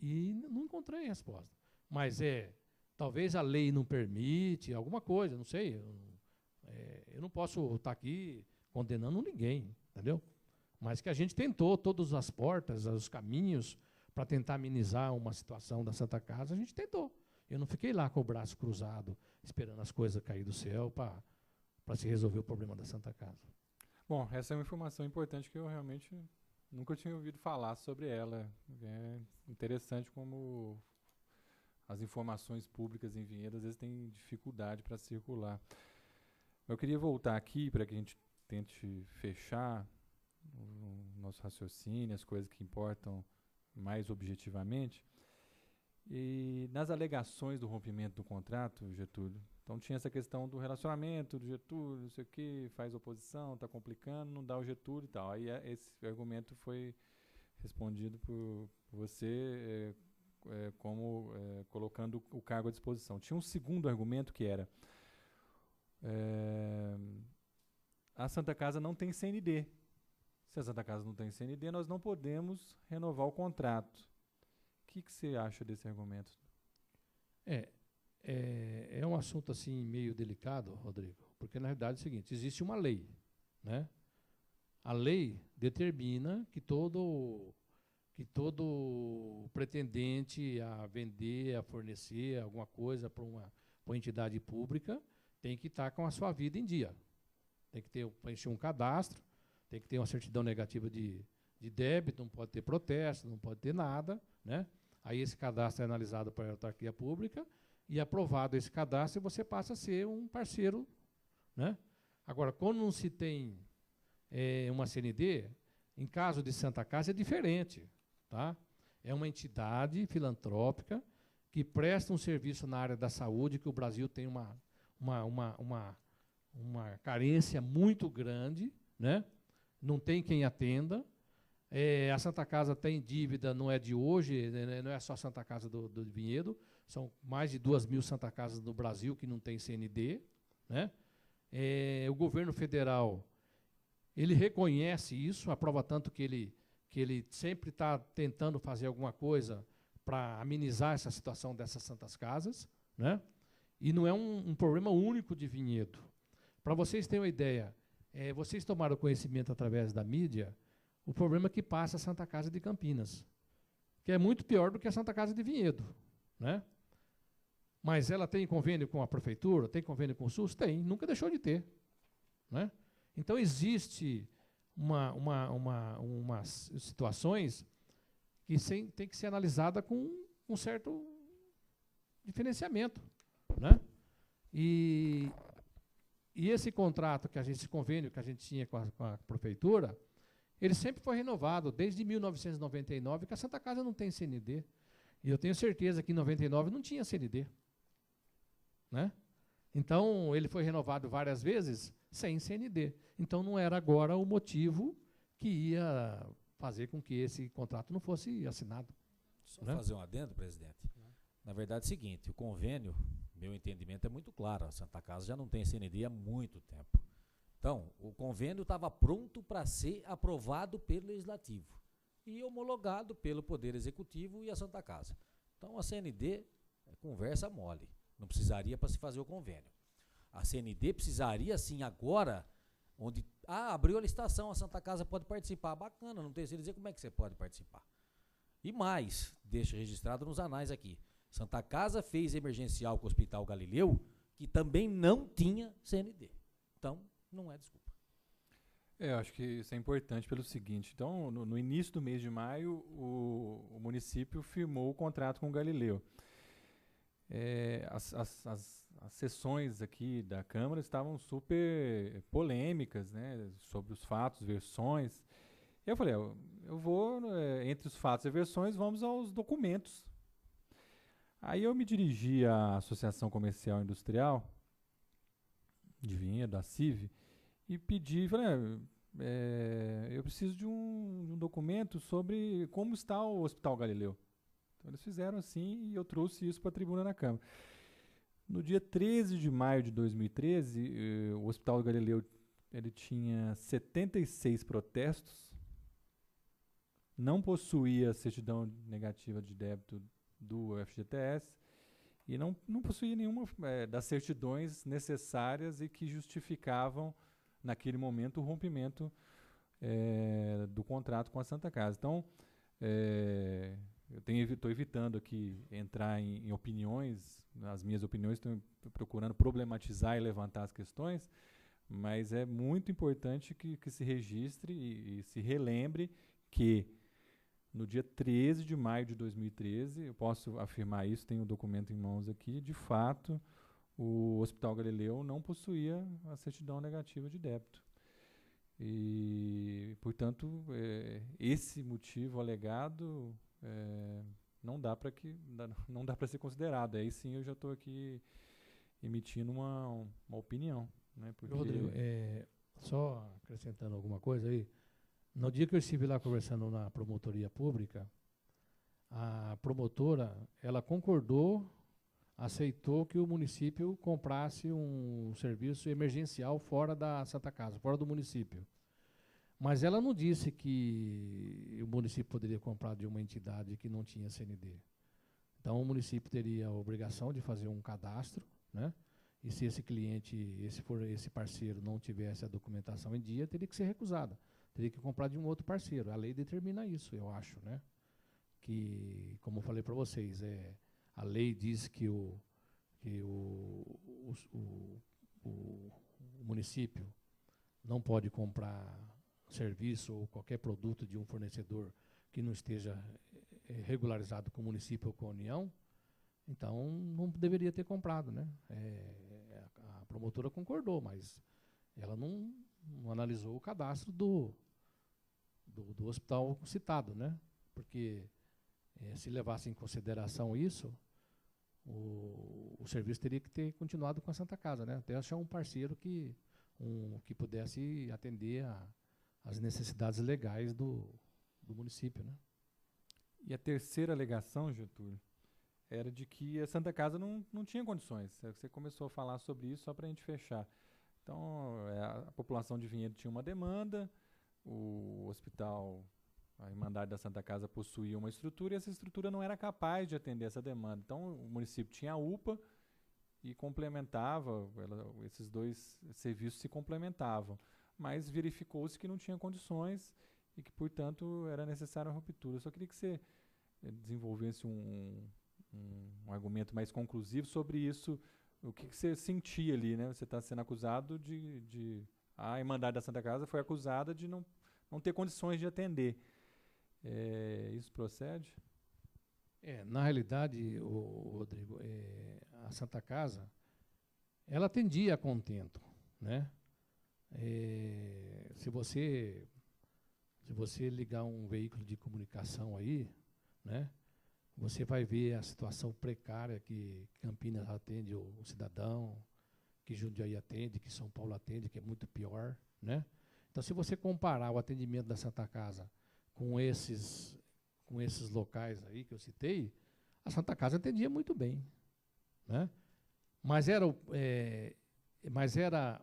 E não encontrei resposta. Mas talvez a lei não permite, alguma coisa, não sei. Eu não posso estar aqui condenando ninguém, entendeu? Mas que a gente tentou todas as portas, os caminhos, para tentar amenizar uma situação da Santa Casa, a gente tentou. Eu não fiquei lá com o braço cruzado, esperando as coisas cair do céu para se resolver o problema da Santa Casa. Bom, essa é uma informação importante que eu realmente nunca tinha ouvido falar sobre ela. É interessante como as informações públicas em Vinhedo às vezes têm dificuldade para circular. Eu queria voltar aqui para que a gente tente fechar o nosso raciocínio, as coisas que importam mais objetivamente. E nas alegações do rompimento do contrato, Getúlio, então tinha essa questão do relacionamento do Getúlio, não sei o que, faz oposição, está complicando, não dá o Getúlio e tal. Aí esse argumento foi respondido por você como colocando o cargo à disposição. Tinha um segundo argumento que era a Santa Casa não tem CND. Se a Santa Casa não tem CND, nós não podemos renovar o contrato. O que você acha desse argumento? É um assunto assim meio delicado, Rodrigo, porque na realidade é o seguinte, existe uma lei, né? A lei determina que todo pretendente a vender, a fornecer alguma coisa para uma entidade pública tem que estar com a sua vida em dia. Tem que preencher um cadastro, tem que ter uma certidão negativa de débito, não pode ter protesto, não pode ter nada, né? Aí esse cadastro é analisado para a autarquia pública e aprovado esse cadastro, você passa a ser um parceiro, né? Agora, quando não se tem uma CND, em caso de Santa Casa é diferente, tá? É uma entidade filantrópica que presta um serviço na área da saúde, que o Brasil tem uma carência muito grande, né? Não tem quem atenda. A Santa Casa tem dívida, não é de hoje, não é só Santa Casa do Vinhedo, são mais de 2.000 Santa Casas no Brasil que não tem CND, né? O governo federal, ele reconhece isso, aprova tanto que ele sempre está tentando fazer alguma coisa para amenizar essa situação dessas Santas Casas, né? E não é um problema único de Vinhedo. Para vocês terem uma ideia, vocês tomaram conhecimento através da mídia o problema que passa a Santa Casa de Campinas, que é muito pior do que a Santa Casa de Vinhedo, né? Mas ela tem convênio com a prefeitura, tem convênio com o SUS? Tem, nunca deixou de ter, né? Então, existe umas situações que tem que ser analisada com um certo diferenciamento, né? E esse contrato esse convênio que a gente tinha com a prefeitura, ele sempre foi renovado, desde 1999, que a Santa Casa não tem CND. E eu tenho certeza que em 99 não tinha CND, né? Então, ele foi renovado várias vezes sem CND. Então, não era agora o motivo que ia fazer com que esse contrato não fosse assinado. Só né? fazer um adendo, presidente. Na verdade é o seguinte, o convênio, meu entendimento é muito claro, a Santa Casa já não tem CND há muito tempo. Então, o convênio estava pronto para ser aprovado pelo Legislativo e homologado pelo Poder Executivo e a Santa Casa. Então, a CND é conversa mole, não precisaria para se fazer o convênio. A CND precisaria, sim, agora, onde abriu a licitação, a Santa Casa pode participar. Bacana, não tem dizer como é que você pode participar. E mais, deixa registrado nos anais aqui, Santa Casa fez emergencial com o Hospital Galileu, que também não tinha CND. Então, não é desculpa. Eu acho que isso é importante pelo seguinte. Então, no início do mês de maio, o município firmou o contrato com o Galileu. As sessões aqui da Câmara estavam super polêmicas, né, sobre os fatos, versões. Eu falei, eu vou, entre os fatos e versões, vamos aos documentos. Aí eu me dirigi à Associação Comercial e Industrial de Vinhedo, da CIV, e pedi, falei, eu preciso de um documento sobre como está o Hospital Galileu. Então eles fizeram assim e eu trouxe isso para a tribuna na Câmara. No dia 13 de maio de 2013, o Hospital Galileu ele tinha 76 protestos não possuía certidão negativa de débito do FGTS e não possuía nenhuma das certidões necessárias e que justificavam, naquele momento, o rompimento do contrato com a Santa Casa. Então, eu estou evitando aqui entrar em opiniões, as minhas opiniões, estou procurando problematizar e levantar as questões, mas é muito importante que se registre e se relembre que no dia 13 de maio de 2013, eu posso afirmar isso, tenho o documento em mãos aqui, de fato, o Hospital Galileu não possuía a certidão negativa de débito. E, portanto, esse motivo alegado não dá para ser considerado. Aí sim eu já estou aqui emitindo uma opinião. Né, porque Rodrigo, só acrescentando alguma coisa aí, no dia que eu estive lá conversando na promotoria pública, a promotora, ela concordou, aceitou que o município comprasse um serviço emergencial fora da Santa Casa, fora do município. Mas ela não disse que o município poderia comprar de uma entidade que não tinha CND. Então, o município teria a obrigação de fazer um cadastro, né? E se esse cliente, esse parceiro não tivesse a documentação em dia, teria que ser recusada. Teria que comprar de um outro parceiro. A lei determina isso, eu acho, né? Que, como eu falei para vocês, a lei diz que o município não pode comprar serviço ou qualquer produto de um fornecedor que não esteja regularizado com o município ou com a União. Então, não deveria ter comprado, né? A promotora concordou, mas ela não analisou o cadastro do hospital citado, né? Porque se levasse em consideração isso, o serviço teria que ter continuado com a Santa Casa, né? Até achar um parceiro que pudesse atender as necessidades legais do município, né? E a terceira alegação, Getúlio, era de que a Santa Casa não tinha condições. Você começou a falar sobre isso só para a gente fechar. Então, a população de Vinhedo tinha uma demanda, o hospital, a Irmandade da Santa Casa possuía uma estrutura e essa estrutura não era capaz de atender essa demanda. Então, o município tinha a UPA e complementava, esses dois serviços se complementavam. Mas verificou-se que não tinha condições e que, portanto, era necessária uma ruptura. Eu só queria que você desenvolvesse um argumento mais conclusivo sobre isso. O que você sentia ali, né? Você está sendo acusado a Irmandade da Santa Casa foi acusada de não ter condições de atender. Isso procede? Na realidade, Rodrigo, a Santa Casa, ela atendia a contento, né? Se você ligar um veículo de comunicação aí, né? Você vai ver a situação precária que Campinas atende o cidadão, que Jundiaí atende, que São Paulo atende, que é muito pior, né? Então, se você comparar o atendimento da Santa Casa com esses locais aí que eu citei, a Santa Casa atendia muito bem, né? Mas era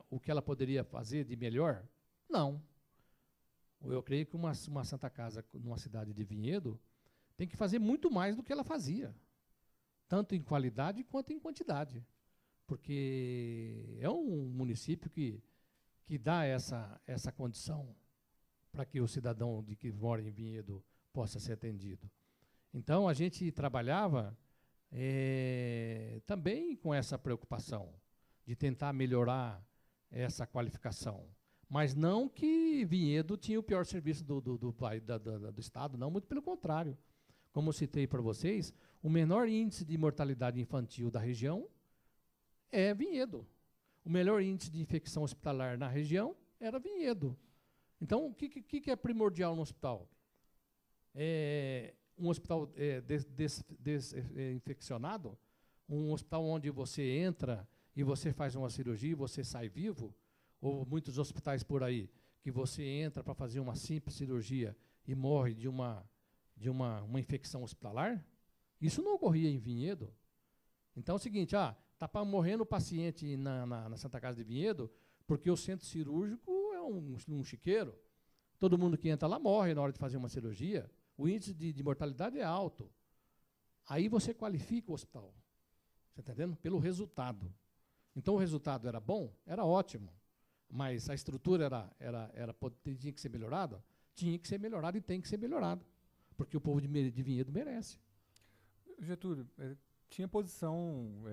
o que ela poderia fazer de melhor? Não. Eu creio que uma Santa Casa numa cidade de Vinhedo tem que fazer muito mais do que ela fazia, tanto em qualidade quanto em quantidade, porque é um município que dá essa condição para que o cidadão que mora em Vinhedo possa ser atendido. Então, a gente trabalhava também com essa preocupação de tentar melhorar essa qualificação. Mas não que Vinhedo tinha o pior serviço do Estado, não, muito pelo contrário. Como eu citei para vocês, o menor índice de mortalidade infantil da região é Vinhedo. O melhor índice de infecção hospitalar na região era Vinhedo. Então, o que é primordial no hospital? Um hospital desinfeccionado, um hospital onde você entra e você faz uma cirurgia e você sai vivo, ou muitos hospitais por aí, que você entra para fazer uma simples cirurgia e morre de uma infecção hospitalar, isso não ocorria em Vinhedo. Então é o seguinte, está morrendo o paciente na Santa Casa de Vinhedo, porque o centro cirúrgico é um chiqueiro. Todo mundo que entra lá morre na hora de fazer uma cirurgia. O índice de mortalidade é alto. Aí você qualifica o hospital. Você está entendendo? Pelo resultado. Então, o resultado era bom? Era ótimo. Mas a estrutura tinha que ser melhorada? Tinha que ser melhorada e tem que ser melhorada. Porque o povo de Vinhedo merece. Getúlio, tinha posição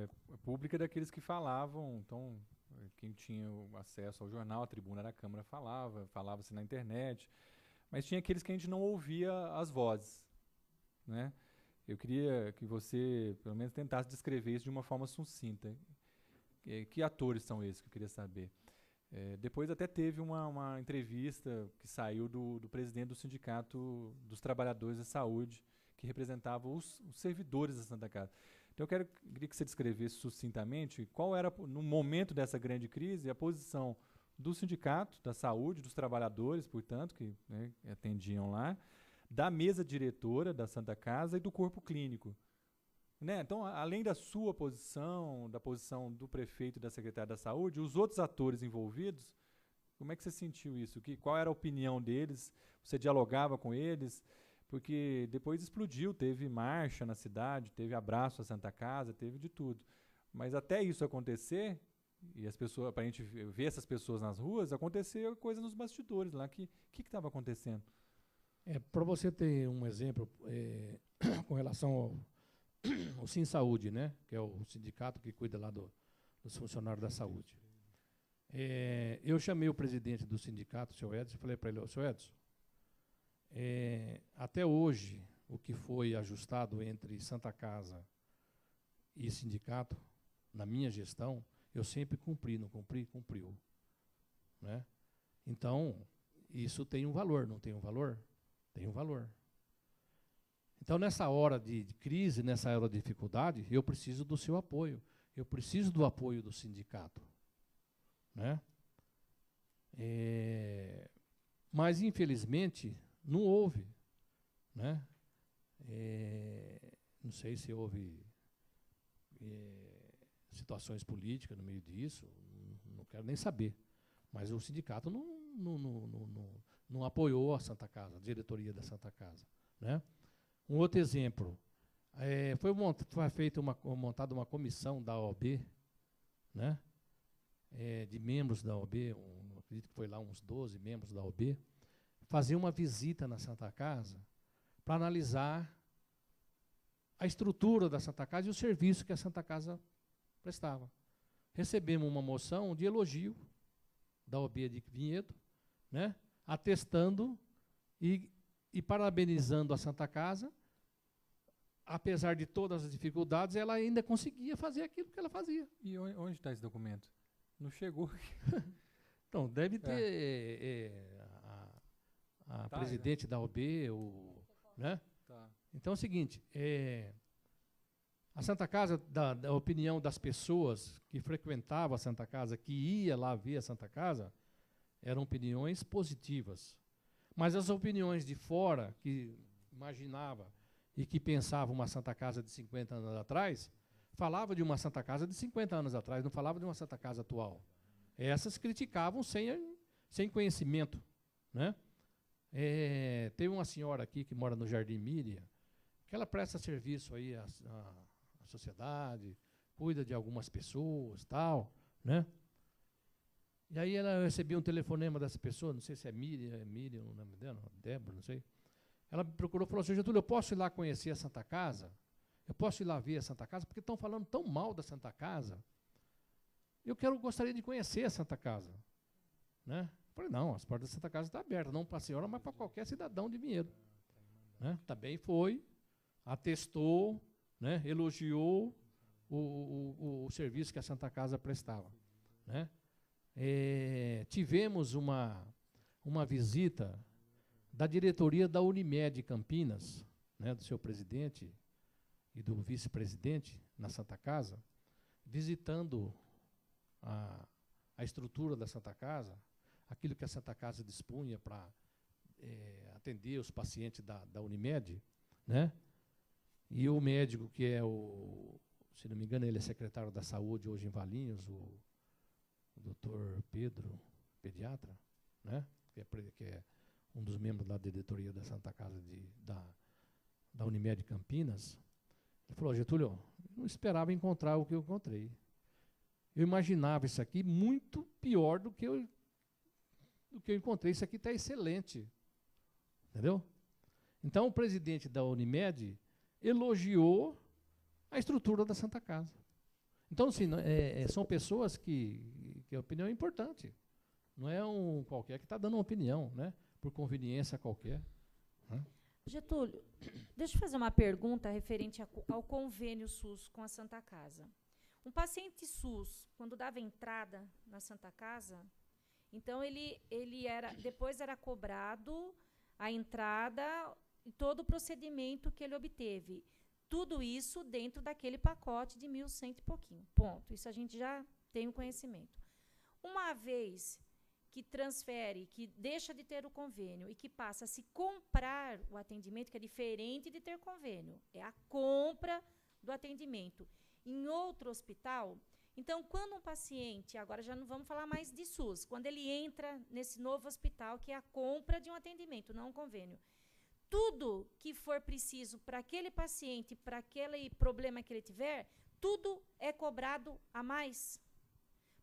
pública daqueles que falavam, então, quem tinha o acesso ao jornal, a tribuna da Câmara falava-se na internet, mas tinha aqueles que a gente não ouvia as vozes, né? Eu queria que você, pelo menos, tentasse descrever isso de uma forma sucinta. Que atores são esses, que eu queria saber. Depois até teve uma entrevista que saiu do presidente do Sindicato dos Trabalhadores da Saúde, que representava os servidores da Santa Casa. Então eu queria que você descrevesse sucintamente qual era, no momento dessa grande crise, a posição do Sindicato da Saúde, dos trabalhadores, portanto, que, né, atendiam lá, da mesa diretora da Santa Casa e do corpo clínico. Né? Então, além da sua posição, da posição do prefeito e da secretária da Saúde, os outros atores envolvidos, como é que você sentiu isso? Qual era a opinião deles? Você dialogava com eles? Porque depois explodiu, teve marcha na cidade, teve abraço à Santa Casa, teve de tudo. Mas até isso acontecer, e as pessoas, para a gente ver essas pessoas nas ruas, aconteceu coisa nos bastidores lá. O que estava acontecendo? Para você ter um exemplo com relação ao Sim Saúde, né, que é o sindicato que cuida lá dos funcionários da saúde. Eu chamei o presidente do sindicato, o senhor Edson, e falei para ele, senhor Edson, até hoje, o que foi ajustado entre Santa Casa e sindicato, na minha gestão, eu sempre cumpri, não cumpri, cumpriu. Né? Então, isso tem um valor, não tem um valor? Tem um valor. Então, nessa hora de crise, nessa hora de dificuldade, eu preciso do seu apoio. Eu preciso do apoio do sindicato. Né? Mas, infelizmente, não houve. Né? Não sei se houve situações políticas no meio disso, não quero nem saber. Mas o sindicato não apoiou a Santa Casa, a diretoria da Santa Casa. Né? Um outro exemplo, foi montada uma comissão da OAB, né? De membros da OAB, acredito que foi lá uns 12 membros da OAB, fazer uma visita na Santa Casa para analisar a estrutura da Santa Casa e o serviço que a Santa Casa prestava. Recebemos uma moção de elogio da OAB de Vinhedo, né? Atestando e parabenizando a Santa Casa. Apesar de todas as dificuldades, ela ainda conseguia fazer aquilo que ela fazia. E onde está esse documento? Não chegou. Então, deve ter a presidente da OAB, né? Tá. Então é o seguinte, a Santa Casa, da opinião das pessoas que frequentavam a Santa Casa, que ia lá ver a Santa Casa, eram opiniões positivas. Mas as opiniões de fora, que imaginava e que pensava uma Santa Casa de 50 anos atrás, falava de uma Santa Casa de 50 anos atrás, não falava de uma Santa Casa atual. Essas criticavam sem conhecimento. Né? Tem uma senhora aqui que mora no Jardim Miriam, que ela presta serviço aí à sociedade, cuida de algumas pessoas, tal, né? E aí ela recebia um telefonema dessa pessoa, não sei se é Miriam o nome dela, Débora, não sei. Ela me procurou e falou assim, Getúlio, eu posso ir lá conhecer a Santa Casa? Eu posso ir lá ver a Santa Casa? Porque estão falando tão mal da Santa Casa. Gostaria de conhecer a Santa Casa. Né? Eu falei, não, as portas da Santa Casa estão abertas, não para a senhora, mas para qualquer cidadão de Vinhedo. Né? Também foi, atestou, né? Elogiou o serviço que a Santa Casa prestava. Né? Tivemos uma visita da diretoria da Unimed Campinas, né, do seu presidente e do vice-presidente na Santa Casa, visitando a estrutura da Santa Casa, aquilo que a Santa Casa dispunha para atender os pacientes da Unimed, né? E o médico que se não me engano, ele é secretário da Saúde hoje em Valinhos, o doutor Pedro, pediatra, né? Que é um dos membros da diretoria da Santa Casa da Unimed Campinas, ele falou: Getúlio, eu não esperava encontrar o que eu encontrei. Eu imaginava isso aqui muito pior do que eu encontrei. Isso aqui está excelente. Entendeu? Então, o presidente da Unimed elogiou a estrutura da Santa Casa. Então, assim, são pessoas que a opinião é importante. Não é um qualquer que está dando uma opinião, né? Por conveniência qualquer. Né? Getúlio, deixa eu fazer uma pergunta referente ao convênio SUS com a Santa Casa. Um paciente SUS, quando dava entrada na Santa Casa, então depois era cobrado a entrada e todo o procedimento que ele obteve. Tudo isso dentro daquele pacote de 1.100 e pouquinho. Ponto. Isso a gente já tem o conhecimento. Uma vez que transfere, que deixa de ter o convênio e que passa a se comprar o atendimento, que é diferente de ter convênio, é a compra do atendimento em outro hospital. Então, quando um paciente, agora já não vamos falar mais de SUS, quando ele entra nesse novo hospital, que é a compra de um atendimento, não um convênio, tudo que for preciso para aquele paciente, para aquele problema que ele tiver, tudo é cobrado a mais.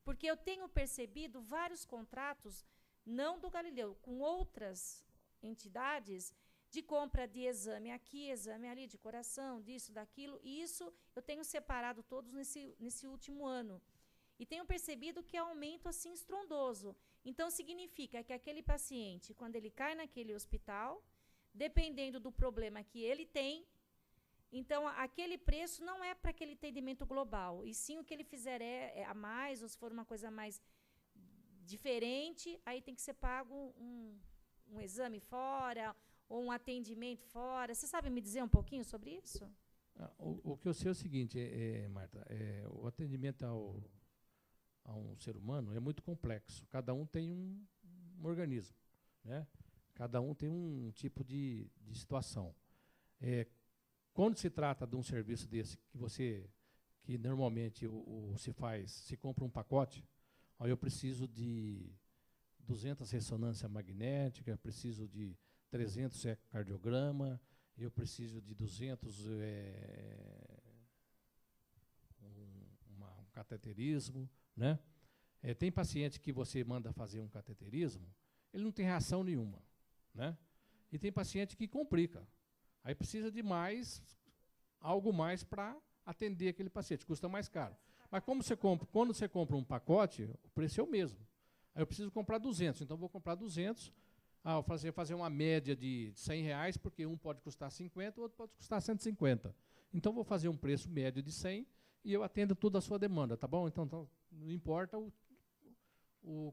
Porque eu tenho percebido vários contratos, não do Galileu, com outras entidades, de compra de exame aqui, exame ali, de coração, disso, daquilo, e isso eu tenho separado todos nesse último ano. E tenho percebido que é um aumento assim estrondoso. Então, significa que aquele paciente, quando ele cai naquele hospital, dependendo do problema que ele tem, então, aquele preço não é para aquele atendimento global, e sim o que ele fizer é a mais, ou se for uma coisa mais diferente, aí tem que ser pago um exame fora, ou um atendimento fora. Você sabe me dizer um pouquinho sobre isso? O que eu sei é o seguinte, Marta, o atendimento a um ser humano é muito complexo. Cada um tem um organismo, né? Cada um tem um tipo de situação. Quando se trata de um serviço desse, que normalmente se compra um pacote, aí eu preciso de 200 ressonância magnética, preciso de 300 ecocardiograma, eu preciso de 200 um cateterismo, né? Tem paciente que você manda fazer um cateterismo, ele não tem reação nenhuma, né? E tem paciente que complica. Aí precisa de algo mais para atender aquele paciente, custa mais caro. Mas quando você compra um pacote, o preço é o mesmo. Aí eu preciso comprar 200, então vou comprar 200, vou fazer uma média de R$100, porque um pode custar 50, o outro pode custar 150. Então vou fazer um preço médio de 100 e eu atendo toda a sua demanda, tá bom? Então não importa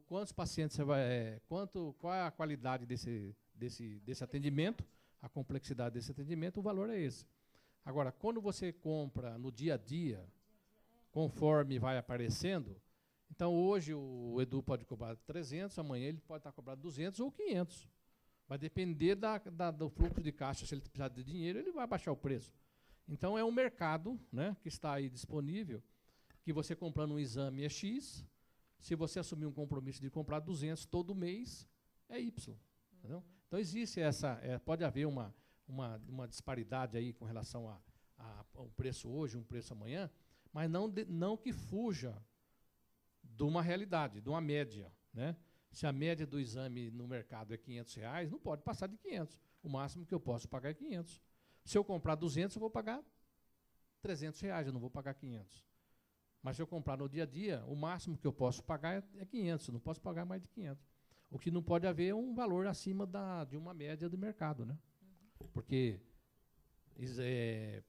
quantos pacientes você vai, qual é a qualidade desse atendimento, a complexidade desse atendimento, o valor é esse. Agora, quando você compra no dia a dia, conforme vai aparecendo, então hoje o Edu pode cobrar 300, amanhã ele pode estar cobrando 200 ou 500. Vai depender do fluxo de caixa. Se ele precisar de dinheiro, ele vai baixar o preço. Então é um mercado, né, que está aí disponível, que você comprando um exame é X, se você assumir um compromisso de comprar 200 todo mês, é Y. Entendeu? Então existe pode haver uma disparidade aí com relação ao preço hoje, um preço amanhã, mas não que fuja de uma realidade, de uma média, né? Se a média do exame no mercado é R$500, não pode passar de 500. O máximo que eu posso pagar é 500. Se eu comprar 200, eu vou pagar R$300, eu não vou pagar 500. Mas se eu comprar no dia a dia, o máximo que eu posso pagar é 500, eu não posso pagar mais de 500. O que não pode haver é um valor acima de uma média do mercado, né? Porque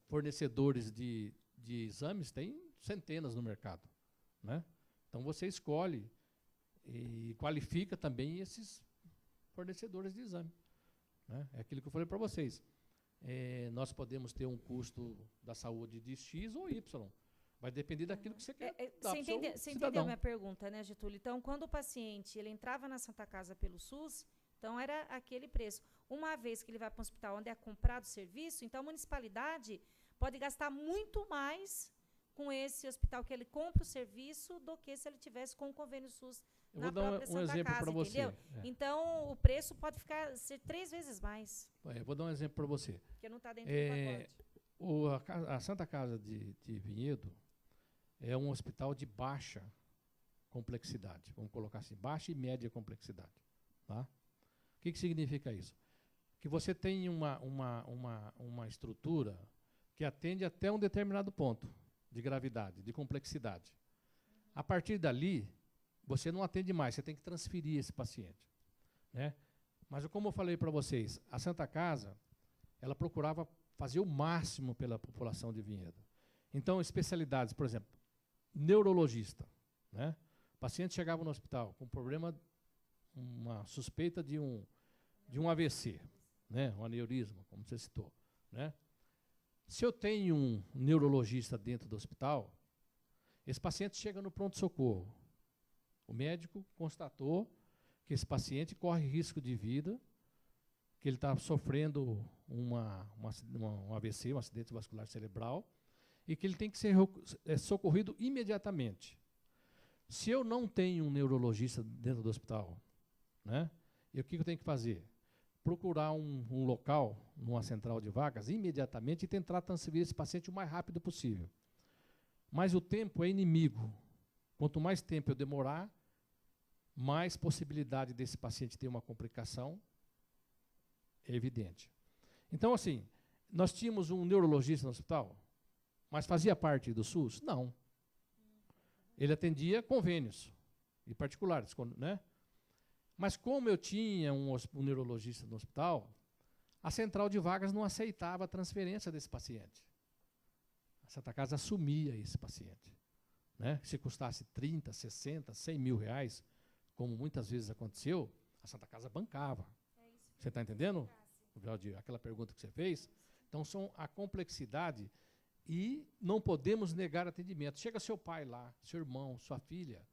fornecedores de exames tem centenas no mercado, né? Então você escolhe e qualifica também esses fornecedores de exame, né? É aquilo que eu falei para vocês. Nós podemos ter um custo da saúde de X ou Y. Vai depender daquilo que você quer dar. Você entendeu a minha pergunta, né, Getúlio? Então, quando o paciente ele entrava na Santa Casa pelo SUS, então era aquele preço. Uma vez que ele vai para um hospital onde é comprado o serviço, então a municipalidade pode gastar muito mais com esse hospital que ele compra o serviço do que se ele tivesse com o convênio SUS Eu na vou dar própria um Santa exemplo Casa, para você. entendeu? Então, o preço pode ser 3 vezes mais, Eu vou dar um exemplo para você. porque não está dentro do pacote. A Santa Casa de Vinhedo é um hospital de baixa complexidade. Vamos colocar assim, baixa e média complexidade. Tá? O que significa isso? Que você tem uma estrutura que atende até um determinado ponto de gravidade, de complexidade. A partir dali, você não atende mais, você tem que transferir esse paciente. Né? Mas, como eu falei para vocês, a Santa Casa, ela procurava fazer o máximo pela população de Vinhedo. Então, especialidades, por exemplo, neurologista. Né? O paciente chegava no hospital com problema, uma suspeita de um AVC, né? Um aneurisma, como você citou. Né? Se eu tenho um neurologista dentro do hospital, esse paciente chega no pronto-socorro. O médico constatou que esse paciente corre risco de vida, que ele está sofrendo um AVC, um acidente vascular cerebral, e que ele tem que ser socorrido imediatamente. Se eu não tenho um neurologista dentro do hospital, né, e o que eu tenho que fazer? Procurar um local, numa central de vagas, imediatamente, e tentar transferir esse paciente o mais rápido possível. Mas o tempo é inimigo. Quanto mais tempo eu demorar, mais possibilidade desse paciente ter uma complicação é evidente. Então, assim, nós tínhamos um neurologista no hospital, mas fazia parte do SUS? Não. Ele atendia convênios e particulares, né? Mas como eu tinha um neurologista no hospital, a central de vagas não aceitava a transferência desse paciente. A Santa Casa assumia esse paciente. Né? Se custasse 30, 60, 100 mil reais, como muitas vezes aconteceu, a Santa Casa bancava. Você está entendendo, Valdir? Aquela pergunta que você fez? Então, são a complexidade e não podemos negar atendimento. Chega seu pai lá, seu irmão, sua filha.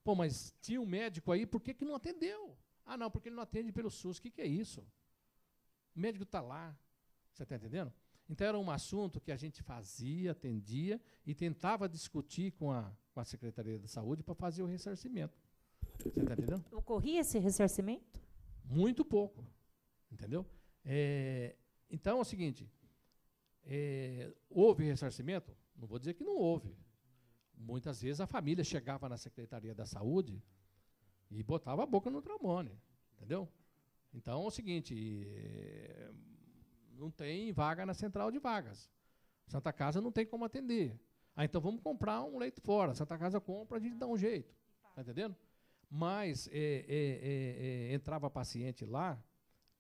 Pô, mas tinha um médico aí, por que não atendeu? Ah, não, porque ele não atende pelo SUS. O que é isso? O médico está lá. Você está entendendo? Então, era um assunto que a gente fazia, atendia e tentava discutir com a Secretaria da Saúde para fazer o ressarcimento. Você está entendendo? Ocorria esse ressarcimento? Muito pouco. Entendeu? Então, é o seguinte, houve ressarcimento? Não vou dizer que não houve. Muitas vezes a família chegava na Secretaria da Saúde e botava a boca no trombone. Entendeu? Então, é o seguinte, não tem vaga na central de vagas. Santa Casa não tem como atender. Ah, então vamos comprar um leito fora. Santa Casa compra, a gente dá um jeito. Está entendendo? Mas entrava paciente lá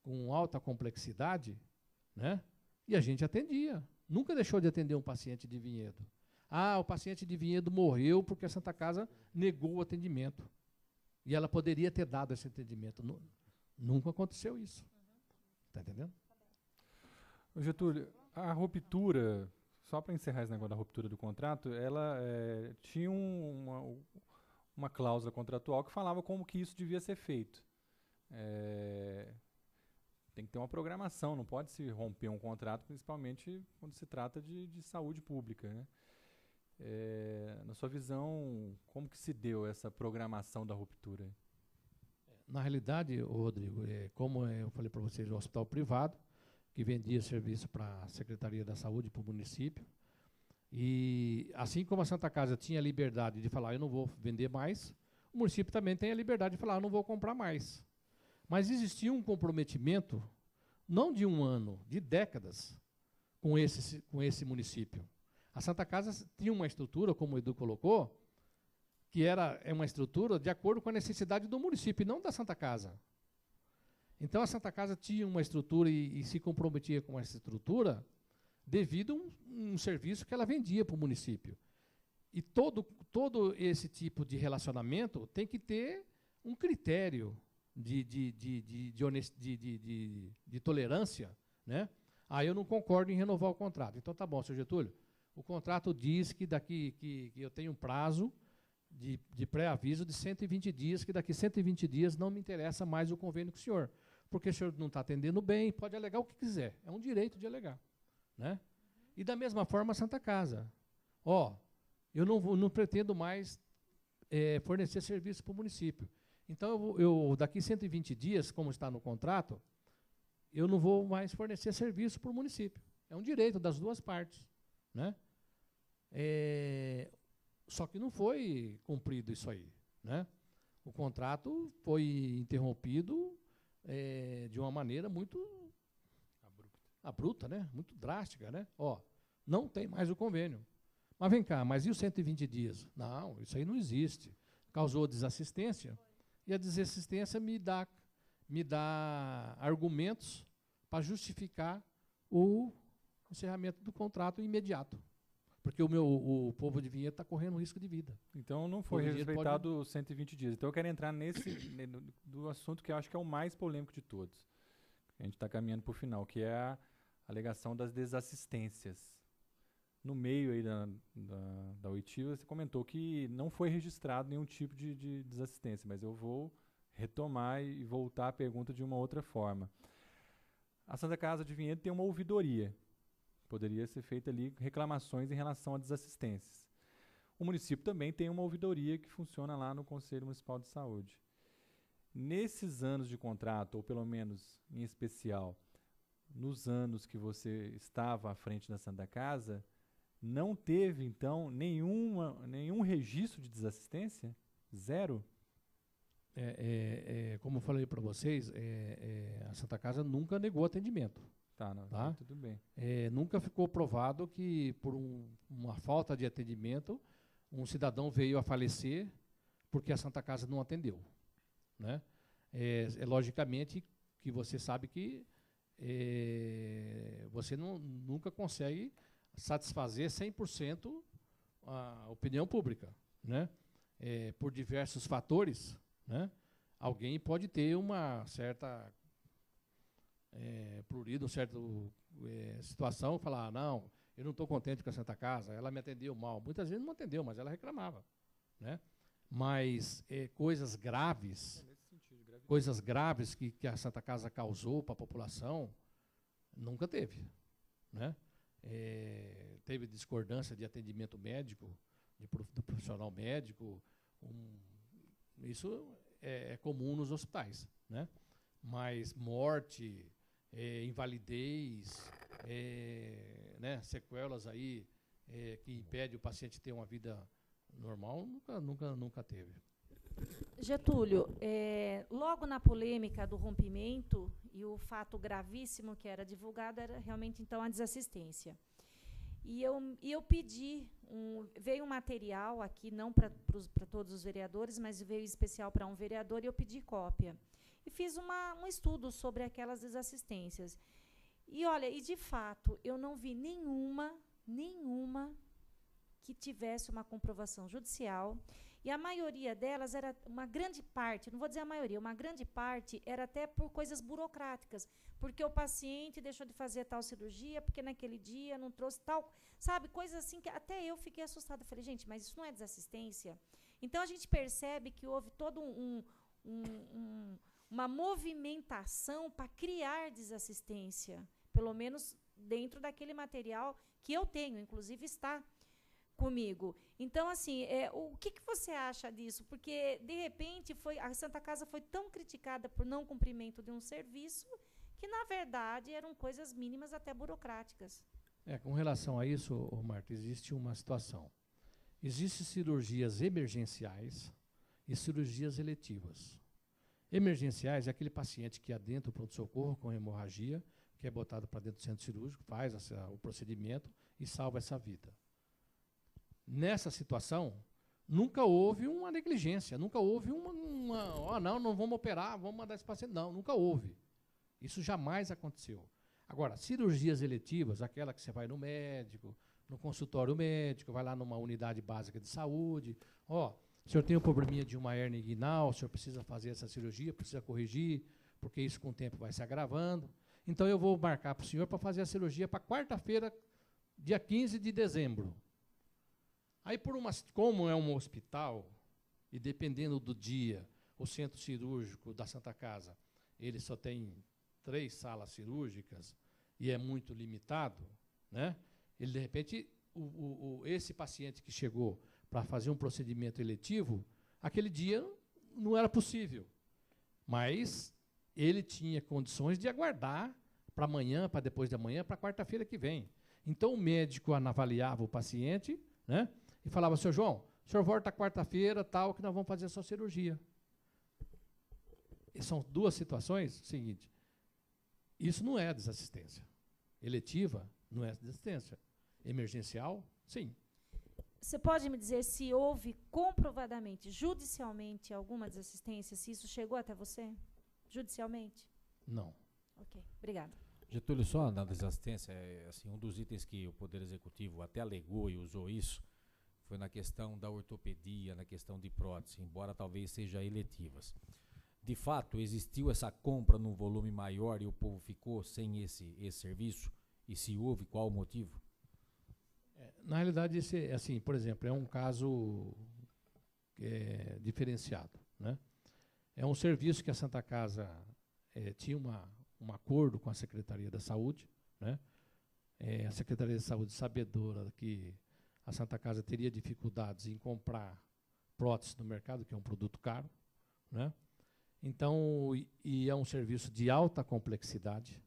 com alta complexidade, né? E a gente atendia. Nunca deixou de atender um paciente de Vinhedo. Ah, o paciente de Vinhedo morreu porque a Santa Casa negou o atendimento. E ela poderia ter dado esse atendimento. Nunca aconteceu isso. Está entendendo? Getúlio, a ruptura, só para encerrar esse negócio da ruptura do contrato, ela tinha uma cláusula contratual que falava como que isso devia ser feito. Tem que ter uma programação, não pode se romper um contrato, principalmente quando se trata de saúde pública. Né? Na sua visão, como que se deu essa programação da ruptura? Na realidade, Rodrigo, como eu falei para vocês, um hospital privado, que vendia serviço para a Secretaria da Saúde, para o município. E assim como a Santa Casa tinha a liberdade de falar, eu não vou vender mais, o município também tem a liberdade de falar, eu não vou comprar mais. Mas existia um comprometimento, não de um ano, de décadas, com esse município. A Santa Casa tinha uma estrutura, como o Edu colocou, que é uma estrutura de acordo com a necessidade do município, e não da Santa Casa. Então, a Santa Casa tinha uma estrutura e se comprometia com essa estrutura devido a um serviço que ela vendia para o município. E todo esse tipo de relacionamento tem que ter um critério de tolerância. Né? Eu não concordo em renovar o contrato. Então, tá bom, senhor Getúlio, o contrato diz que que eu tenho um prazo de pré-aviso de 120 dias, que daqui 120 dias não me interessa mais o convênio com o senhor. Porque o senhor não está atendendo bem, pode alegar o que quiser. É um direito de alegar. Né? E da mesma forma a Santa Casa. Eu não pretendo mais fornecer serviço para o município. Então, eu daqui 120 dias, como está no contrato, eu não vou mais fornecer serviço para o município. É um direito das duas partes, né? Só que não foi cumprido isso aí, né? O contrato foi interrompido de uma maneira muito abrupta, né? Muito drástica, né? Ó, não tem mais o convênio. Mas vem cá, mas e os 120 dias? Não, isso aí não existe. Causou desassistência, e a desassistência me dá argumentos para justificar o encerramento do contrato imediato. Porque o povo de Vinhedo está correndo risco de vida. Então não foi respeitado os 120 dias. Então eu quero entrar do assunto que eu acho que é o mais polêmico de todos. A gente está caminhando para o final, que é a alegação das desassistências. No meio aí da oitiva, você comentou que não foi registrado nenhum tipo de desassistência, mas eu vou retomar e voltar à pergunta de uma outra forma. A Santa Casa de Vinhedo tem uma ouvidoria. Poderia ser feita ali reclamações em relação a desassistências. O município também tem uma ouvidoria que funciona lá no Conselho Municipal de Saúde. Nesses anos de contrato, ou pelo menos em especial, nos anos que você estava à frente da Santa Casa, não teve, então, nenhum registro de desassistência? Zero? Como eu falei para vocês, a Santa Casa nunca negou atendimento. Tá? Tudo bem. Nunca ficou provado que, por uma falta de atendimento, um cidadão veio a falecer porque a Santa Casa não atendeu, né? Logicamente que você sabe que você nunca consegue satisfazer 100% a opinião pública, né? Por diversos fatores, né? Alguém pode ter uma certa prurido, uma certa situação, falar, não, eu não estou contente com a Santa Casa, ela me atendeu mal. Muitas vezes não atendeu, mas ela reclamava, né? Mas coisas graves que a Santa Casa causou para a população, nunca teve, né? Teve discordância de atendimento médico, do profissional médico, isso é comum nos hospitais, né? Mas morte, invalidez, né, sequelas aí que impede o paciente ter uma vida normal, nunca teve. Getúlio, logo na polêmica do rompimento, e o fato gravíssimo que era divulgado era realmente, então, a desassistência. E eu pedi, veio um material aqui, não para todos os vereadores, mas veio especial para um vereador, e eu pedi cópia. E fiz um estudo sobre aquelas desassistências. E, olha, de fato, eu não vi nenhuma que tivesse uma comprovação judicial, e a maioria delas era, uma grande parte, não vou dizer a maioria, uma grande parte era até por coisas burocráticas, porque o paciente deixou de fazer tal cirurgia, porque naquele dia não trouxe tal, sabe, coisas assim que até eu fiquei assustada. Falei, gente, mas isso não é desassistência? Então, a gente percebe que houve todo uma movimentação para criar desassistência, pelo menos dentro daquele material que eu tenho, inclusive está comigo. Então, assim, o que você acha disso? Porque, de repente, a Santa Casa foi tão criticada por não cumprimento de um serviço que, na verdade, eram coisas mínimas, até burocráticas. Com relação a isso, Marta, existe uma situação. Existem cirurgias emergenciais e cirurgias eletivas. Emergenciais é aquele paciente que adentra o pronto-socorro com hemorragia, que é botado para dentro do centro cirúrgico, faz o procedimento e salva essa vida. Nessa situação, nunca houve uma negligência, nunca houve não vamos operar, vamos mandar esse paciente. Não, nunca houve. Isso jamais aconteceu. Agora, cirurgias eletivas, aquela que você vai no médico, no consultório médico, vai lá numa unidade básica de saúde, o senhor tem um probleminha de uma hérnia inguinal, o senhor precisa fazer essa cirurgia, precisa corrigir, porque isso com o tempo vai se agravando. Então, eu vou marcar para o senhor para fazer a cirurgia para quarta-feira, dia 15 de dezembro. Aí, como é um hospital, e dependendo do dia, o centro cirúrgico da Santa Casa, ele só tem 3 salas cirúrgicas e é muito limitado, né? Ele, de repente, esse paciente que chegou para fazer um procedimento eletivo, Aquele dia não era possível, mas ele tinha condições de aguardar para amanhã, para depois de amanhã, para quarta-feira que vem. Então o médico avaliava o paciente, né, e falava: seu João, o senhor volta quarta-feira, tal, que nós vamos fazer a sua cirurgia. E são duas situações. Seguinte, isso não é desassistência. Eletiva não é desassistência. Emergencial, sim. Você pode me dizer se houve comprovadamente, judicialmente, alguma desassistência, se isso chegou até você? Judicialmente? Não. Ok, obrigada. Getúlio, só na desassistência, assim, um dos itens que o Poder Executivo até alegou e usou isso foi na questão da ortopedia, na questão de prótese, embora talvez seja eletivas. De fato, existiu essa compra num volume maior e o povo ficou sem esse serviço? E se houve, qual o motivo? Na realidade, esse, assim, por exemplo, é um caso diferenciado, né? É um serviço que a Santa Casa tinha um acordo com a Secretaria da Saúde, né? A Secretaria da Saúde, sabedora que a Santa Casa teria dificuldades em comprar prótese no mercado, que é um produto caro, né? Então, e é um serviço de alta complexidade,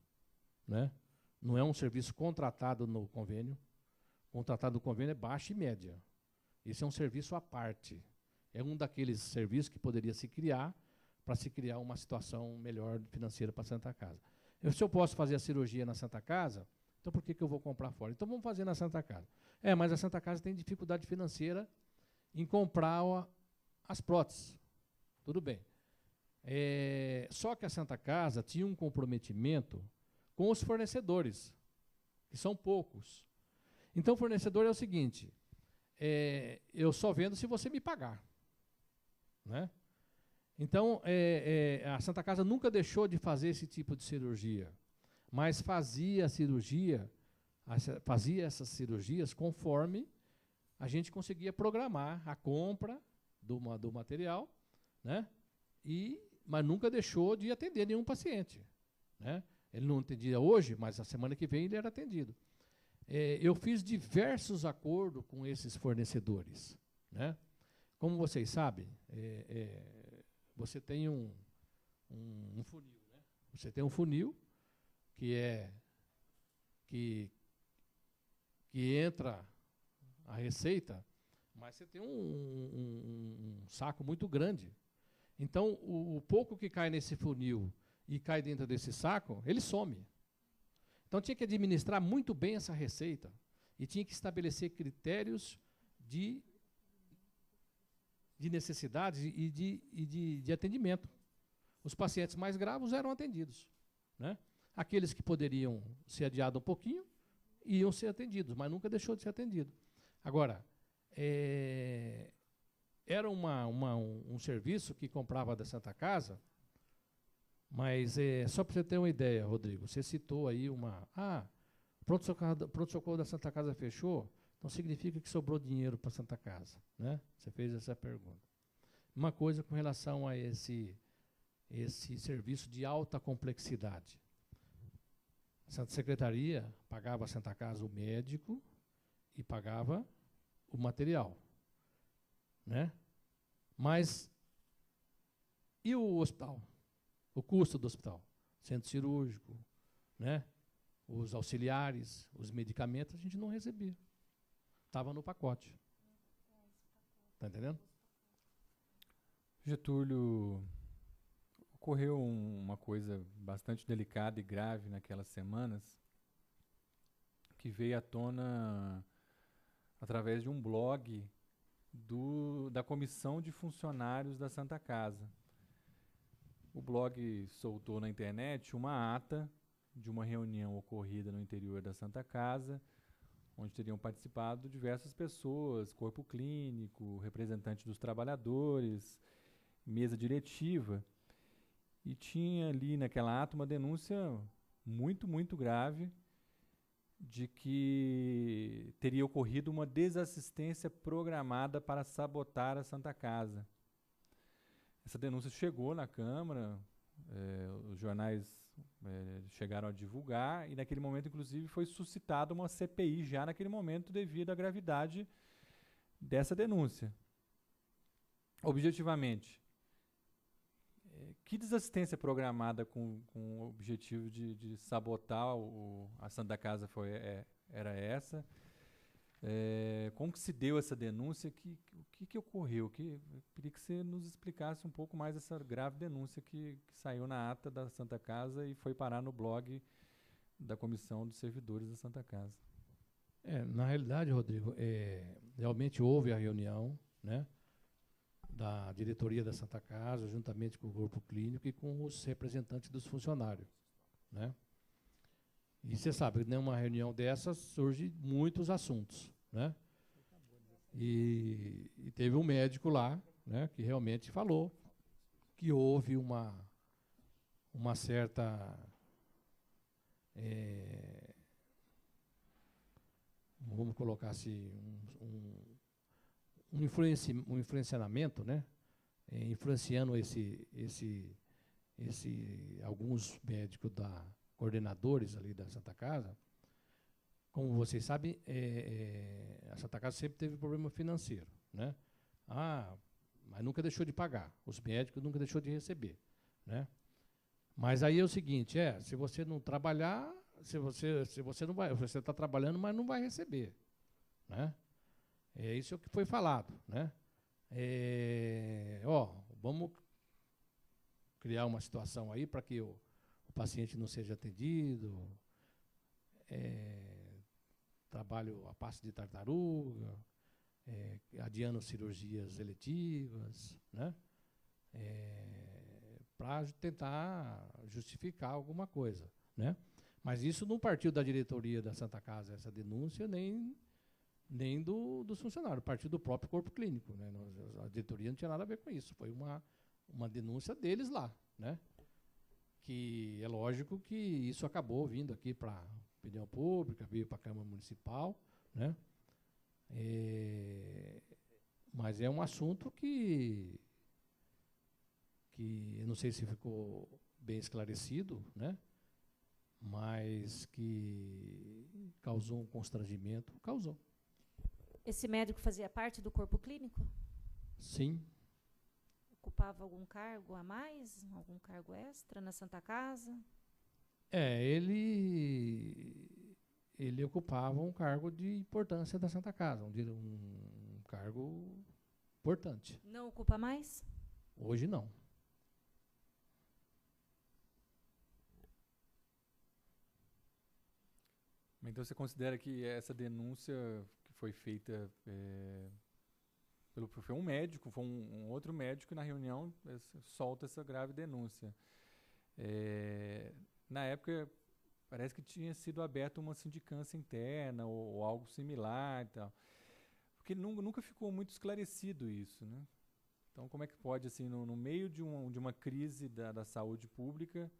né? Não é um serviço contratado no convênio. Contratado no convênio é baixa e média. Esse é um serviço à parte. É um daqueles serviços que poderia se criar para se criar uma situação melhor financeira para a Santa Casa. Se eu posso fazer a cirurgia na Santa Casa, então por que eu vou comprar fora? Então vamos fazer na Santa Casa. Mas a Santa Casa tem dificuldade financeira em comprar as próteses. Tudo bem. Só que a Santa Casa tinha um comprometimento com os fornecedores, que são poucos. Então o fornecedor é o seguinte: eu só vendo se você me pagar, né? Então a Santa Casa nunca deixou de fazer esse tipo de cirurgia, mas fazia essas cirurgias conforme a gente conseguia programar a compra do material, né? Mas nunca deixou de atender nenhum paciente, né? Ele não atendia hoje, mas a semana que vem ele era atendido. Eu fiz diversos acordos com esses fornecedores, né? Como vocês sabem, você tem um funil, né? Você tem um funil que entra a receita, mas você tem um saco muito grande. Então, o pouco que cai nesse funil e cai dentro desse saco, ele some. Então, tinha que administrar muito bem essa receita e tinha que estabelecer critérios de necessidades e de atendimento. Os pacientes mais graves eram atendidos, né? Aqueles que poderiam ser adiados um pouquinho iam ser atendidos, mas nunca deixou de ser atendido. Agora, era um serviço que comprava da Santa Casa, mas só para você ter uma ideia, Rodrigo, você citou aí o pronto-socorro da Santa Casa fechou, então significa que sobrou dinheiro para a Santa Casa, né? Você fez essa pergunta. Uma coisa com relação a esse serviço de alta complexidade. A Santa Secretaria pagava a Santa Casa o médico e pagava o material, né? Mas e o hospital? O custo do hospital? Centro cirúrgico, né? Os auxiliares, os medicamentos, a gente não recebia. Estava no pacote. Está entendendo? Getúlio, ocorreu uma coisa bastante delicada e grave naquelas semanas, que veio à tona através de um blog da Comissão de Funcionários da Santa Casa. O blog soltou na internet uma ata de uma reunião ocorrida no interior da Santa Casa, onde teriam participado diversas pessoas, corpo clínico, representante dos trabalhadores, mesa diretiva, e tinha ali naquela ata uma denúncia muito, muito grave de que teria ocorrido uma desassistência programada para sabotar a Santa Casa. Essa denúncia chegou na Câmara, os jornais chegaram a divulgar, e naquele momento, inclusive, foi suscitada uma CPI já naquele momento devido à gravidade dessa denúncia. objetivamente, que desassistência programada com o objetivo de sabotar a Santa Casa era essa? Como que se deu essa denúncia? O que ocorreu? Eu queria que você nos explicasse um pouco mais essa grave denúncia que saiu na ata da Santa Casa e foi parar no blog da Comissão dos Servidores da Santa Casa. Na realidade, Rodrigo, realmente houve a reunião, né, da diretoria da Santa Casa, juntamente com o corpo clínico e com os representantes dos funcionários, né? E você sabe, numa reunião dessas surgem muitos assuntos, né? E teve um médico lá, né, que realmente falou que houve uma certa vamos colocar assim, um influenciamento, né? Influenciando alguns médicos coordenadores ali da Santa Casa. Como vocês sabem, a Santa Casa sempre teve problema financeiro, né? Mas nunca deixou de pagar. Os médicos nunca deixou de receber, né? Mas aí é o seguinte, se você não trabalhar, se você não vai, você está trabalhando, mas não vai receber, né? É isso que foi falado, né? Vamos criar uma situação aí para que o paciente não seja atendido, trabalho a passo de tartaruga, adiando cirurgias eletivas, né? Para tentar justificar alguma coisa, né? Mas isso não partiu da diretoria da Santa Casa, essa denúncia, nem dos funcionários, partiu do próprio corpo clínico, né? A diretoria não tinha nada a ver com isso, foi uma denúncia deles lá, né? Que é lógico que isso acabou vindo aqui para a opinião pública, veio para a Câmara Municipal, né? Mas é um assunto que eu não sei se ficou bem esclarecido, né? Mas que causou um constrangimento, causou. Esse médico fazia parte do corpo clínico? Sim. Ocupava algum cargo a mais, algum cargo extra na Santa Casa? Ele ocupava um cargo de importância da Santa Casa, um cargo importante. Não ocupa mais? Hoje não. Então você considera que essa denúncia que foi feita foi um médico, foi um outro médico que na reunião solta essa grave denúncia. Na época, parece que tinha sido aberta uma sindicância interna ou algo similar e tal. Porque nunca ficou muito esclarecido isso, né? Então, como é que pode, assim, no meio de uma crise da saúde pública,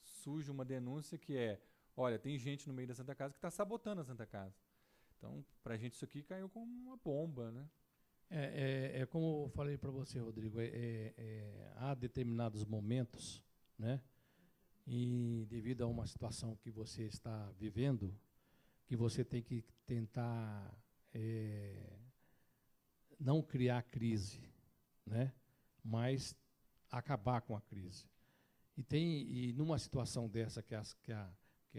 surge uma denúncia que olha, tem gente no meio da Santa Casa que está sabotando a Santa Casa. Então, para a gente isso aqui caiu como uma bomba, né? Como eu falei para você, Rodrigo, há determinados momentos, né? E devido a uma situação que você está vivendo, que você tem que tentar não criar crise, né? Mas acabar com a crise. E numa situação dessa que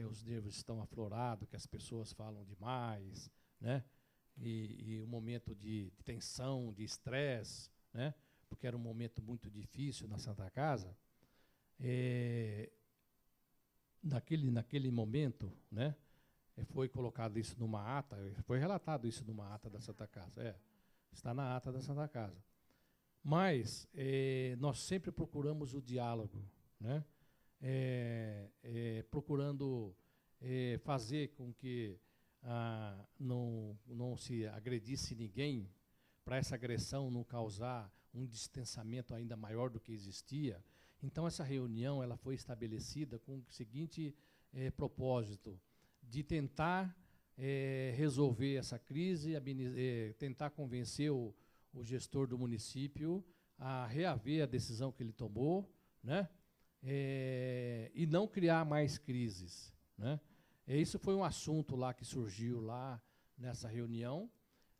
os nervos estão aflorados, que as pessoas falam demais, né? E um momento de tensão, de estresse, né? Porque era um momento muito difícil na Santa Casa. Naquele momento, né? Foi colocado isso numa ata, foi relatado isso numa ata da Santa Casa. Está na ata da Santa Casa. Mas nós sempre procuramos o diálogo, né? Procurando fazer com que não se agredisse ninguém, para essa agressão não causar um distanciamento ainda maior do que existia. Então, essa reunião ela foi estabelecida com o seguinte propósito, de tentar resolver essa crise, tentar convencer o gestor do município a reaver a decisão que ele tomou, né? E não criar mais crises, né? Isso foi um assunto lá que surgiu lá nessa reunião,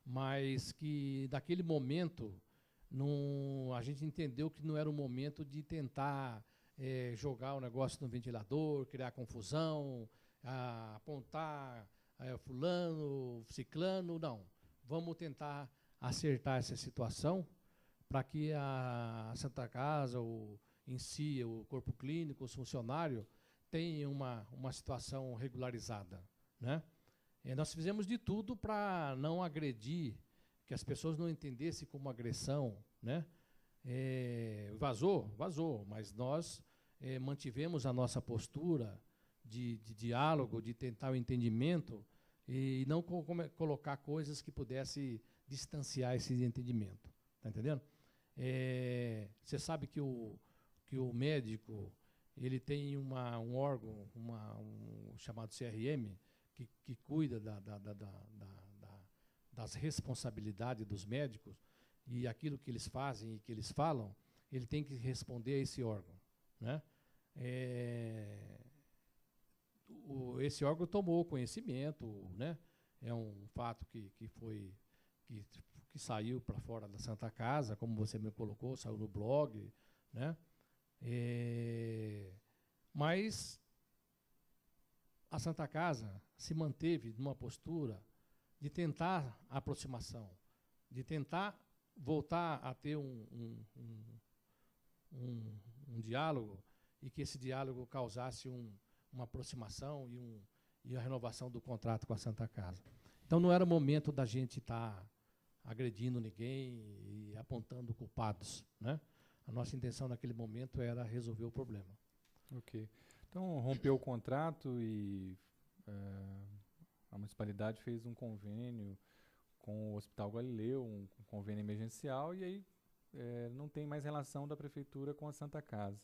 mas que naquele momento a gente entendeu que não era o momento de tentar jogar o negócio no ventilador, criar confusão, apontar fulano, ciclano, não. Vamos tentar acertar essa situação para que a Santa Casa, em si, o corpo clínico, os funcionários, tenham uma situação regularizada, né? Nós fizemos de tudo para não agredir, que as pessoas não entendessem como agressão, né? Vazou, mas nós mantivemos a nossa postura de diálogo, de tentar o entendimento e não colocar coisas que pudessem distanciar esse entendimento. Está entendendo? Você sabe que o médico ele tem um órgão chamado CRM que cuida das responsabilidades dos médicos e aquilo que eles fazem e que eles falam, ele tem que responder a esse órgão, né? Esse órgão tomou conhecimento, né? É um fato que saiu para fora da Santa Casa, como você me colocou, saiu no blog, né? Mas a Santa Casa se manteve numa postura de tentar a aproximação, de tentar voltar a ter um diálogo e que esse diálogo causasse uma aproximação e a renovação do contrato com a Santa Casa. Então não era o momento da gente estar agredindo ninguém e apontando culpados, né? A nossa intenção naquele momento era resolver o problema. Ok. Então rompeu o contrato e a municipalidade fez um convênio com o Hospital Galileu, um convênio emergencial, e aí não tem mais relação da prefeitura com a Santa Casa.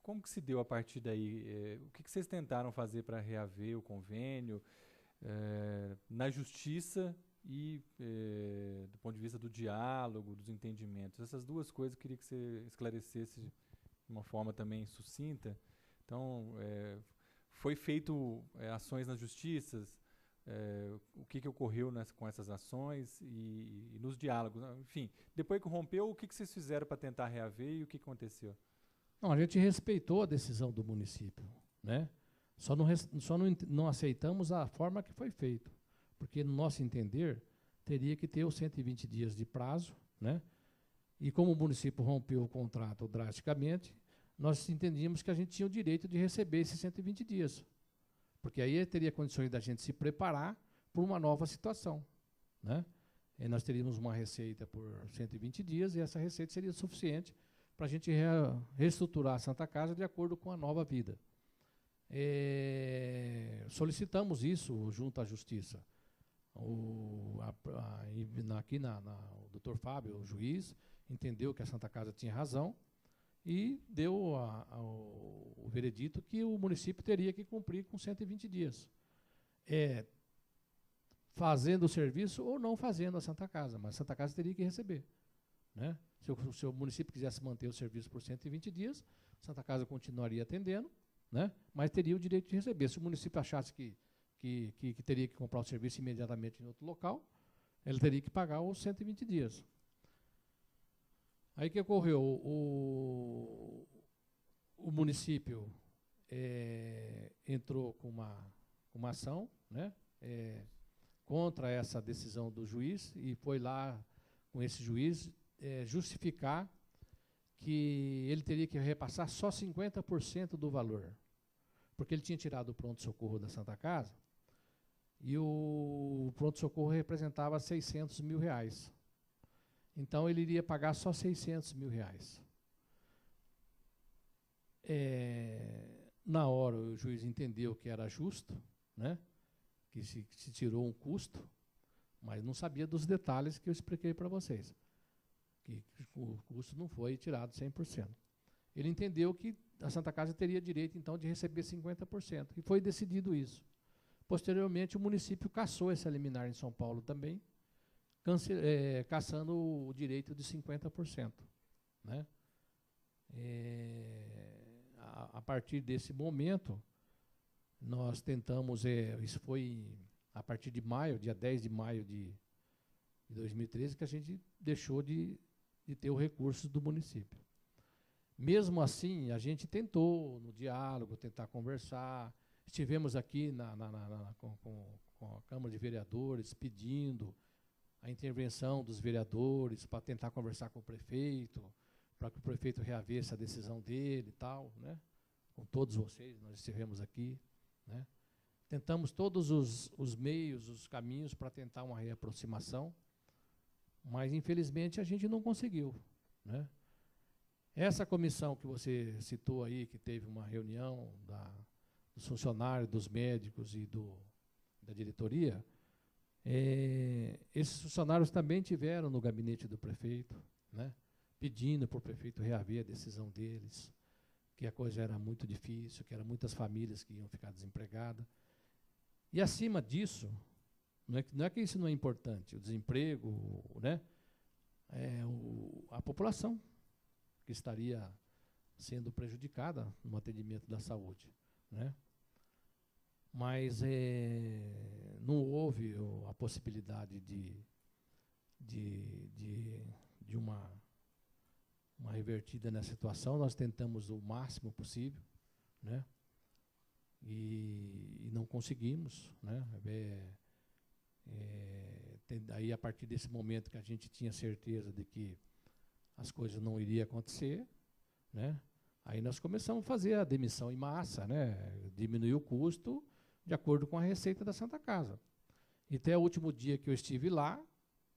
Como que se deu a partir daí? O que vocês tentaram fazer para reaver o convênio na justiça e do ponto de vista do diálogo, dos entendimentos? Essas duas coisas eu queria que você esclarecesse de uma forma também sucinta. Então, foi feito ações nas justiças, o que ocorreu com essas ações e nos diálogos. Enfim, depois que rompeu, o que vocês fizeram para tentar reaver e o que aconteceu? Não, a gente respeitou a decisão do município, né? Só não aceitamos a forma que foi feito, porque, no nosso entender, teria que ter os 120 dias de prazo, né? E como o município rompeu o contrato drasticamente, nós entendíamos que a gente tinha o direito de receber esses 120 dias, porque aí teria condições da gente se preparar para uma nova situação, né? E nós teríamos uma receita por 120 dias e essa receita seria suficiente para a gente reestruturar a Santa Casa de acordo com a nova vida. Solicitamos isso junto à Justiça. O doutor Fábio, o juiz, entendeu que a Santa Casa tinha razão e deu o veredito que o município teria que cumprir com 120 dias. Fazendo o serviço ou não fazendo a Santa Casa, mas a Santa Casa teria que receber, né? Se o município quisesse manter o serviço por 120 dias, a Santa Casa continuaria atendendo, né? Mas teria o direito de receber. Se o município achasse que teria que comprar o serviço imediatamente em outro local, ele teria que pagar os 120 dias. Aí o que ocorreu? O município entrou com uma ação, né? Contra essa decisão do juiz e foi lá com esse juiz justificar que ele teria que repassar só 50% do valor, porque ele tinha tirado o pronto-socorro da Santa Casa e o pronto-socorro representava 600 mil reais. Então, ele iria pagar só 600 mil reais. Na hora, o juiz entendeu que era justo, né? Que se tirou um custo, mas não sabia dos detalhes que eu expliquei para vocês. Que o custo não foi tirado 100%. Ele entendeu que a Santa Casa teria direito, então, de receber 50%. E foi decidido isso. Posteriormente, o município cassou essa liminar em São Paulo também, cassando o direito de 50%. Né? A partir desse momento, nós tentamos, isso foi a partir de maio, dia 10 de maio de 2013, que a gente deixou de ter os recursos do município. Mesmo assim, a gente tentou, no diálogo, tentar conversar. Estivemos aqui com a Câmara de Vereadores pedindo a intervenção dos vereadores para tentar conversar com o prefeito, para que o prefeito reavesse a decisão dele e tal, né? Com todos vocês, nós estivemos aqui, né? Tentamos todos os meios, os caminhos para tentar uma reaproximação, mas, infelizmente, a gente não conseguiu, né? Essa comissão que você citou aí, que teve uma reunião dos funcionários, dos médicos e da diretoria, esses funcionários também tiveram no gabinete do prefeito, né, pedindo para o prefeito reaver a decisão deles, que a coisa era muito difícil, que eram muitas famílias que iam ficar desempregadas. E, acima disso, não é que isso não é importante, o desemprego, né, a população que estaria sendo prejudicada no atendimento da saúde, né? Mas não houve a possibilidade de uma revertida nessa situação. Nós tentamos o máximo possível, né? E não conseguimos, né? Aí, a partir desse momento que a gente tinha certeza de que as coisas não iriam acontecer, né? Aí nós começamos a fazer a demissão em massa, né? Diminuir o custo de acordo com a receita da Santa Casa. E até o último dia que eu estive lá,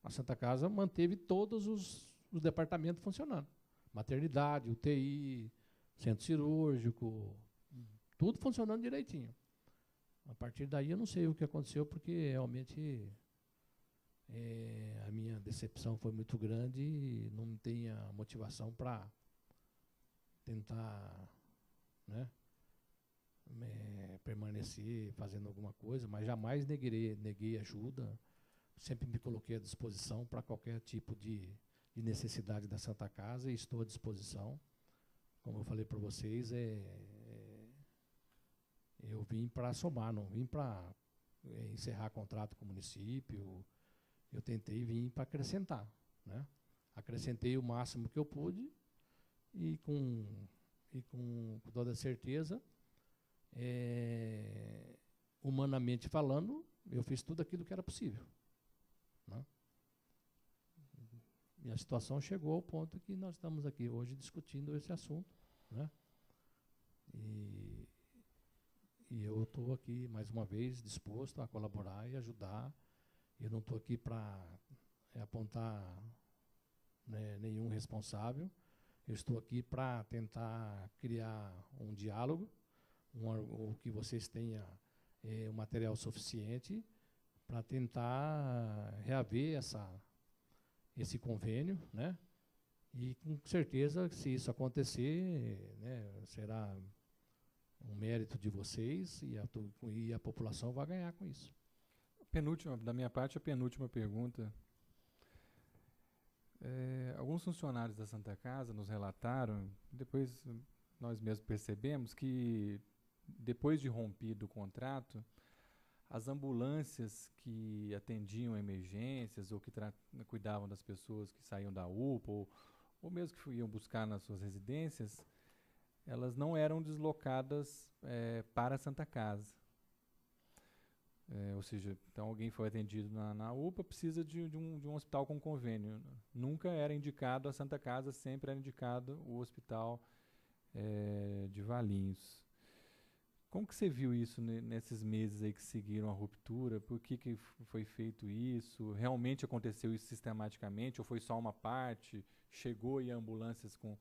a Santa Casa manteve todos os departamentos funcionando. Maternidade, UTI, centro cirúrgico, tudo funcionando direitinho. A partir daí eu não sei o que aconteceu, porque realmente a minha decepção foi muito grande e não tenho a motivação para tentar, né, permanecer fazendo alguma coisa, mas jamais neguei ajuda, sempre me coloquei à disposição para qualquer tipo de necessidade da Santa Casa, e estou à disposição. Como eu falei para vocês, eu vim para somar, não vim para encerrar contrato com o município. Eu tentei vir para acrescentar, né? Acrescentei o máximo que eu pude e com toda certeza, humanamente falando, eu fiz tudo aquilo que era possível, né? E a situação chegou ao ponto que nós estamos aqui hoje discutindo esse assunto, né? E eu estou aqui, mais uma vez, disposto a colaborar e ajudar. Eu não estou aqui para apontar, né, nenhum responsável. Eu estou aqui para tentar criar um diálogo, o que vocês tenham um material suficiente para tentar reaver esse convênio, né? E, com certeza, se isso acontecer, né, será um mérito de vocês e a população vai ganhar com isso. Da minha parte, a penúltima pergunta. Alguns funcionários da Santa Casa nos relataram, depois nós mesmos percebemos, que depois de rompido o contrato, as ambulâncias que atendiam emergências ou que cuidavam das pessoas que saíam da UPA ou mesmo que iam buscar nas suas residências, elas não eram deslocadas para a Santa Casa. Ou seja, então alguém foi atendido na UPA, precisa de um hospital com convênio. Nunca era indicado a Santa Casa, sempre era indicado o hospital de Valinhos. Como que você viu isso nesses meses aí que seguiram a ruptura? Por que foi feito isso? Realmente aconteceu isso sistematicamente ou foi só uma parte? Chegou aí ambulâncias com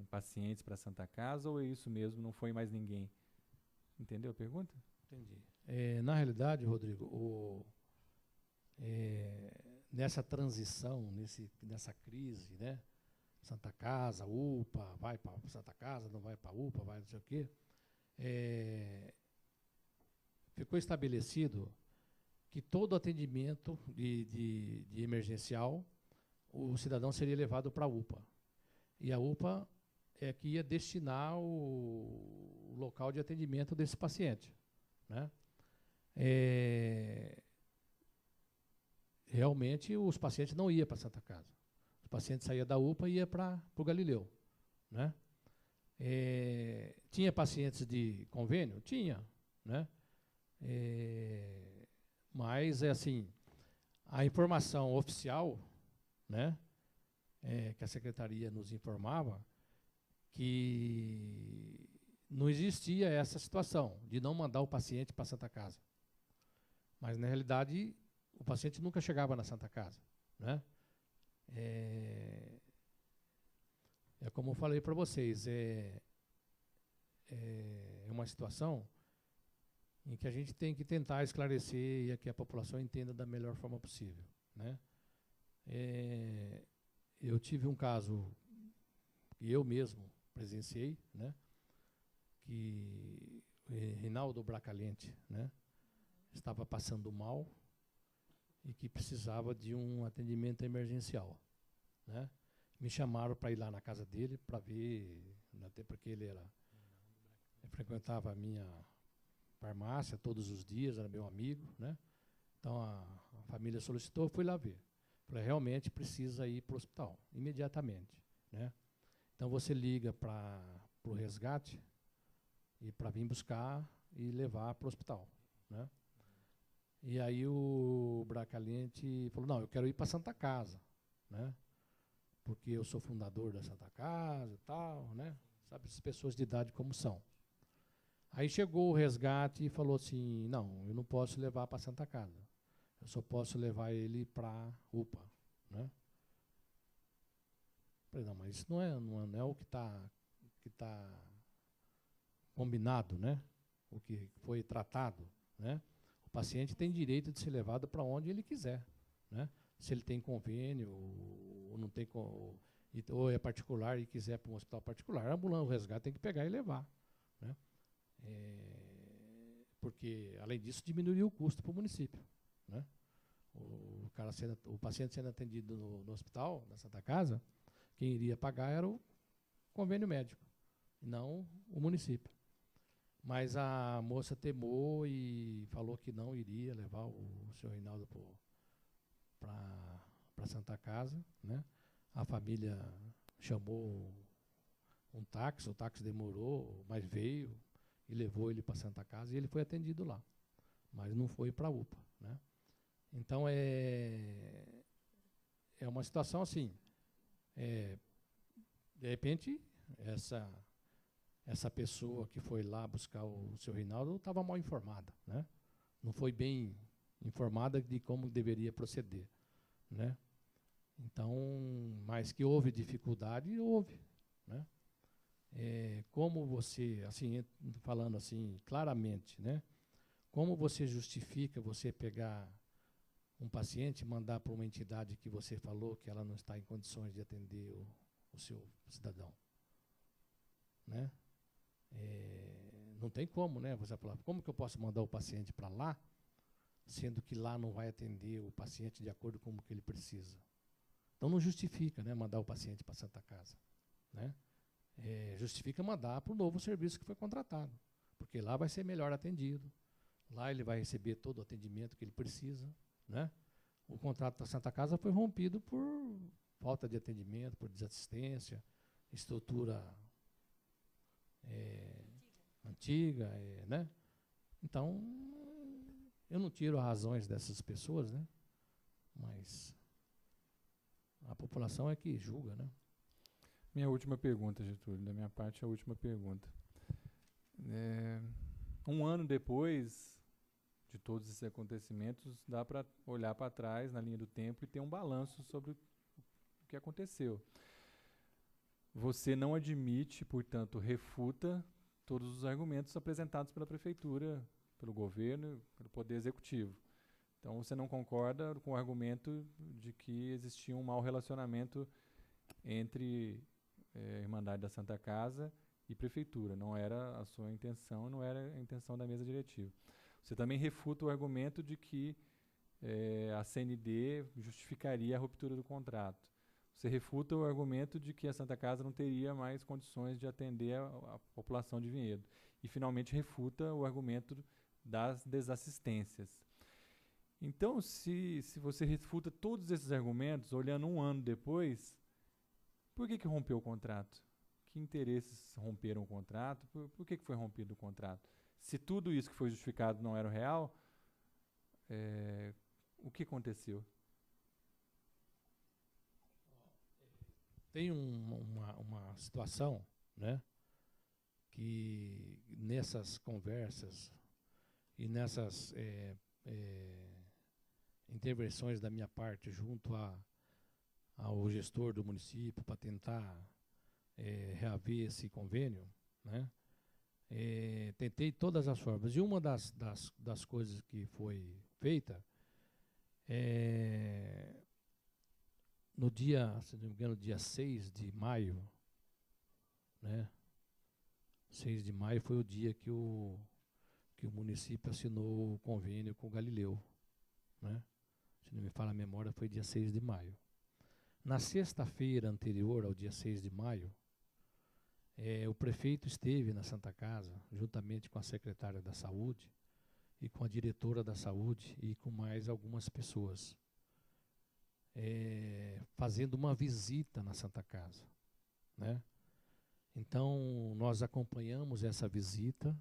pacientes para a Santa Casa ou é isso mesmo, não foi mais ninguém? Entendeu a pergunta? Entendi. Na realidade, Rodrigo, nessa transição, nessa crise, né? Santa Casa, UPA, vai para Santa Casa, não vai para UPA, vai não sei o quê. Ficou estabelecido que todo atendimento de emergencial, o cidadão seria levado para a UPA. E a UPA é que ia destinar o local de atendimento desse paciente, né? realmente os pacientes não iam para a Santa Casa. Os pacientes saíam da UPA e iam para o Galileu, né? Tinha pacientes de convênio? Tinha, né? Mas, assim, a informação oficial, né, que a secretaria nos informava, que não existia essa situação de não mandar o paciente para a Santa Casa. Mas, na realidade, o paciente nunca chegava na Santa Casa, né? Como eu falei para vocês, é uma situação em que a gente tem que tentar esclarecer e que a população entenda da melhor forma possível, né? Eu tive um caso que eu mesmo presenciei, né? Que Reinaldo Bracalente, né, estava passando mal e que precisava de um atendimento emergencial, né? Me chamaram para ir lá na casa dele para ver, até porque ele frequentava a minha farmácia todos os dias, era meu amigo, né? Então a família solicitou, eu fui lá ver. Falei, realmente precisa ir para o hospital, imediatamente, né? Então você liga para o resgate e para vir buscar e levar para o hospital, né? E aí o Bracalente falou, não, eu quero ir para Santa Casa, né? Porque eu sou fundador da Santa Casa e tal, né? Sabe essas pessoas de idade como são. Aí chegou o resgate e falou assim, não, eu não posso levar para Santa Casa. Eu só posso levar ele para UPA, né? Falei, não, mas isso não é o que tá combinado, né? O que foi tratado, né? O paciente tem direito de ser levado para onde ele quiser, né? Se ele tem convênio ou não tem, ou é particular e quiser para um hospital particular, a ambulância, o resgate tem que pegar e levar, né? Porque, além disso, diminuiria o custo para o município, né? O paciente sendo atendido no hospital, na Santa Casa, quem iria pagar era o convênio médico, e não o município. Mas a moça temou e falou que não iria levar o senhor Reinaldo para a Santa Casa, né? A família chamou um táxi, o táxi demorou, mas veio e levou ele para a Santa Casa e ele foi atendido lá, mas não foi para a UPA, né? Então é uma situação assim, de repente essa pessoa que foi lá buscar o seu Reinaldo estava mal informada, né? Não foi bem informada de como deveria proceder, né? Então, mas que houve dificuldade, houve, né? Como você, assim, falando assim claramente, né? Como você justifica você pegar um paciente e mandar para uma entidade que você falou que ela não está em condições de atender o seu cidadão, né? Não tem como, né? Você falar, como que eu posso mandar o paciente para lá, sendo que lá não vai atender o paciente de acordo com o que ele precisa? Então não justifica, né, mandar o paciente para a Santa Casa, né? Justifica mandar para o novo serviço que foi contratado, porque lá vai ser melhor atendido, lá ele vai receber todo o atendimento que ele precisa, né? O contrato da Santa Casa foi rompido por falta de atendimento, por desassistência, estrutura antiga, né? Então, eu não tiro as razões dessas pessoas, né? Mas a população é que julga, né? Minha última pergunta, Getúlio, da minha parte, a última pergunta. Um ano depois de todos esses acontecimentos, dá para olhar para trás na linha do tempo e ter um balanço sobre o que aconteceu. Você não admite, portanto, refuta todos os argumentos apresentados pela prefeitura, pelo governo, pelo poder executivo. Então, você não concorda com o argumento de que existia um mau relacionamento entre Irmandade da Santa Casa e prefeitura. Não era a sua intenção, não era a intenção da mesa diretiva. Você também refuta o argumento de que a CND justificaria a ruptura do contrato. Você refuta o argumento de que a Santa Casa não teria mais condições de atender a população de Vinhedo. E, finalmente, refuta o argumento das desassistências. Então, se você refuta todos esses argumentos, olhando um ano depois, por que rompeu o contrato? Que interesses romperam o contrato? Por que foi rompido o contrato? Se tudo isso que foi justificado não era o real, o que aconteceu? Tem uma situação, né, que nessas conversas e nessas intervenções da minha parte junto ao gestor do município para tentar reaver esse convênio, né, tentei todas as formas. E uma das coisas que foi feita no dia, se não me engano, dia 6 de maio, né? 6 de maio foi o dia que o município assinou o convênio com o Galileu, né? Se não me falha a memória, foi dia 6 de maio. Na sexta-feira anterior ao dia 6 de maio, o prefeito esteve na Santa Casa, juntamente com a secretária da Saúde e com a diretora da Saúde e com mais algumas pessoas, fazendo uma visita na Santa Casa, né? Então, nós acompanhamos essa visita.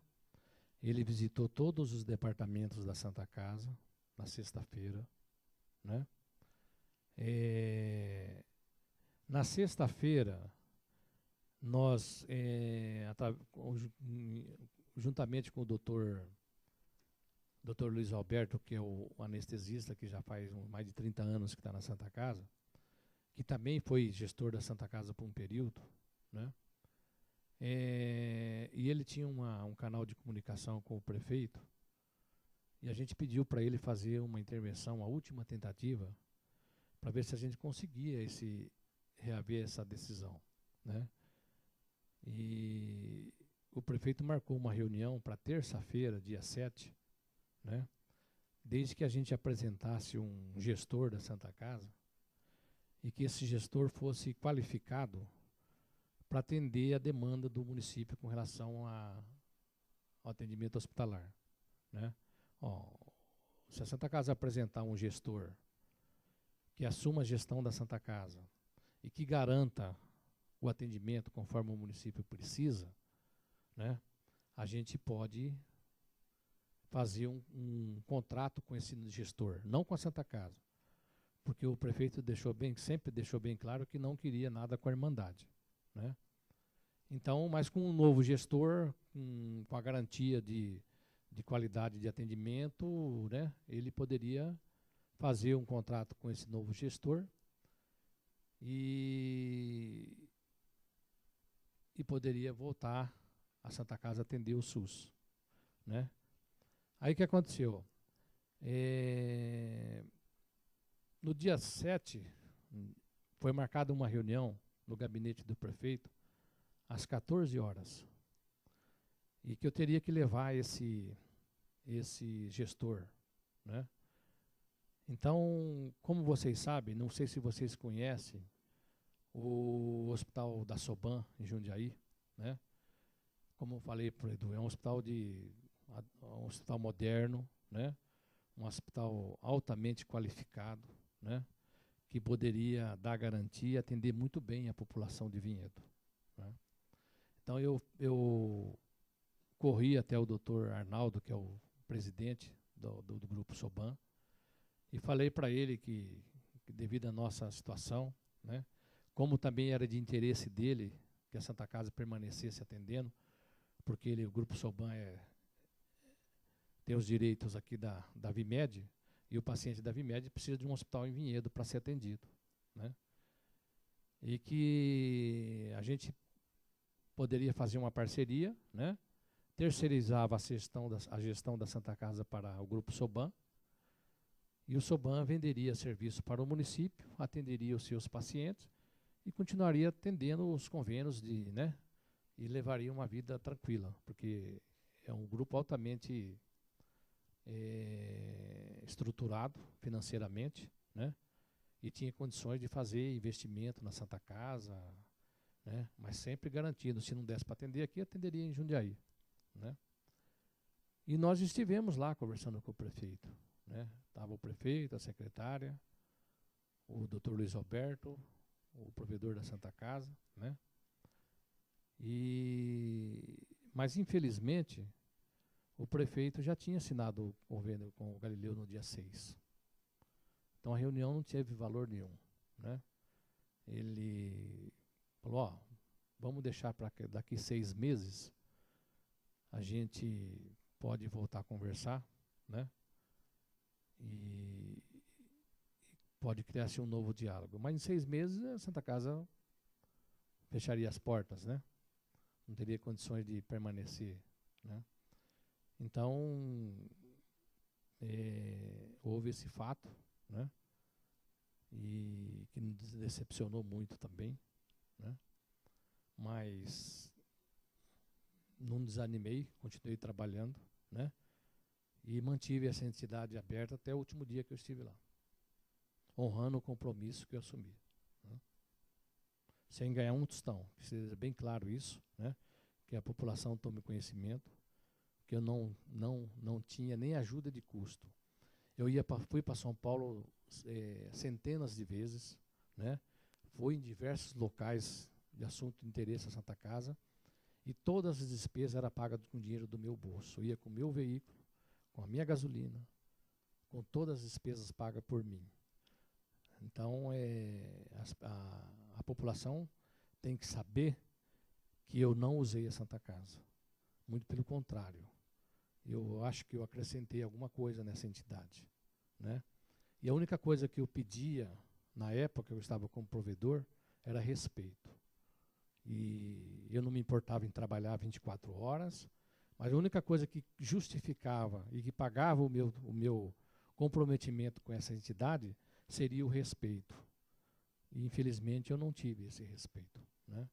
Ele visitou todos os departamentos da Santa Casa na sexta-feira, né? Na sexta-feira, nós, juntamente com o doutor Luiz Alberto, que é o anestesista, que já faz mais de 30 anos que está na Santa Casa, que também foi gestor da Santa Casa por um período, né? E ele tinha um canal de comunicação com o prefeito, e a gente pediu para ele fazer uma intervenção, a última tentativa, para ver se a gente conseguia reaver essa decisão, né? E o prefeito marcou uma reunião para terça-feira, dia 7, né? Desde que a gente apresentasse um gestor da Santa Casa e que esse gestor fosse qualificado para atender a demanda do município com relação ao atendimento hospitalar, né? Se a Santa Casa apresentar um gestor que assuma a gestão da Santa Casa e que garanta o atendimento conforme o município precisa, né, a gente pode fazer um contrato com esse gestor, não com a Santa Casa, porque o prefeito sempre deixou bem claro que não queria nada com a Irmandade, né? Então, mas com um novo gestor, com a garantia de qualidade de atendimento, né, ele poderia fazer um contrato com esse novo gestor e poderia voltar a Santa Casa a atender o SUS, né? Aí o que aconteceu? No dia 7, foi marcada uma reunião no gabinete do prefeito, às 14 horas, e que eu teria que levar esse gestor, né? Então, como vocês sabem, não sei se vocês conhecem, o Hospital da Soban, em Jundiaí, né? Como eu falei para o Edu, é um hospital moderno, né? Um hospital altamente qualificado, né? Que poderia dar garantia e atender muito bem a população de Vinhedo, né? Então eu corri até o doutor Arnaldo, que é o presidente do Grupo Soban, e falei para ele que devido à nossa situação, né, como também era de interesse dele que a Santa Casa permanecesse atendendo, porque o Grupo Soban tem os direitos aqui da Vimed, e o paciente da Vimed precisa de um hospital em Vinhedo para ser atendido, né? E que a gente poderia fazer uma parceria, né? Terceirizava a gestão da Santa Casa para o Grupo Soban, e o Soban venderia serviço para o município, atenderia os seus pacientes e continuaria atendendo os convênios né? E levaria uma vida tranquila, porque é um grupo altamente estruturado financeiramente, né? E tinha condições de fazer investimento na Santa Casa, né? Mas sempre garantindo, se não desse para atender aqui, atenderia em Jundiaí, né? E nós estivemos lá conversando com o prefeito, né? Estava o prefeito, a secretária, o Dr. Luiz Roberto, o provedor da Santa Casa, né? Mas, infelizmente, o prefeito já tinha assinado o convênio com o Galileu no dia 6. Então, a reunião não teve valor nenhum, né? Ele falou, ó, vamos deixar para daqui 6 meses, a gente pode voltar a conversar, né? E pode criar-se um novo diálogo. Mas em 6 meses a Santa Casa fecharia as portas, né? Não teria condições de permanecer, né? Então, houve esse fato, né? E que nos decepcionou muito também, né? Mas não desanimei, continuei trabalhando, né? E mantive essa entidade aberta até o último dia que eu estive lá, honrando o compromisso que eu assumi, né? Sem ganhar um tostão, que seja bem claro isso, né? Que a população tome conhecimento, que eu não tinha nem ajuda de custo. Eu fui para São Paulo centenas de vezes, né? Fui em diversos locais de assunto de interesse à Santa Casa, e todas as despesas eram pagas com dinheiro do meu bolso. Eu ia com o meu veículo, com a minha gasolina, com todas as despesas pagas por mim. Então, a população tem que saber que eu não usei a Santa Casa. Muito pelo contrário. Eu acho que eu acrescentei alguma coisa nessa entidade, né? E a única coisa que eu pedia, na época que eu estava como provedor, era respeito. E eu não me importava em trabalhar 24 horas, mas a única coisa que justificava e que pagava o meu comprometimento com essa entidade seria o respeito. E, infelizmente, eu não tive esse respeito, né?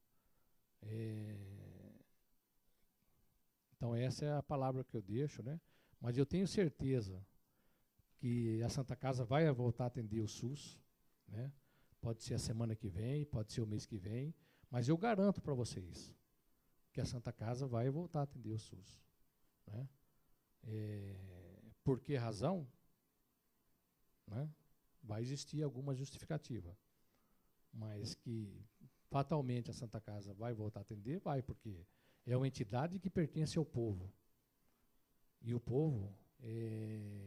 Então, essa é a palavra que eu deixo, né? Mas eu tenho certeza que a Santa Casa vai voltar a atender o SUS, né? Pode ser a semana que vem, pode ser o mês que vem, mas eu garanto para vocês que a Santa Casa vai voltar a atender o SUS, né? Por que razão? Né? Vai existir alguma justificativa, mas que fatalmente a Santa Casa vai voltar a atender, vai, porque é uma entidade que pertence ao povo. E o povo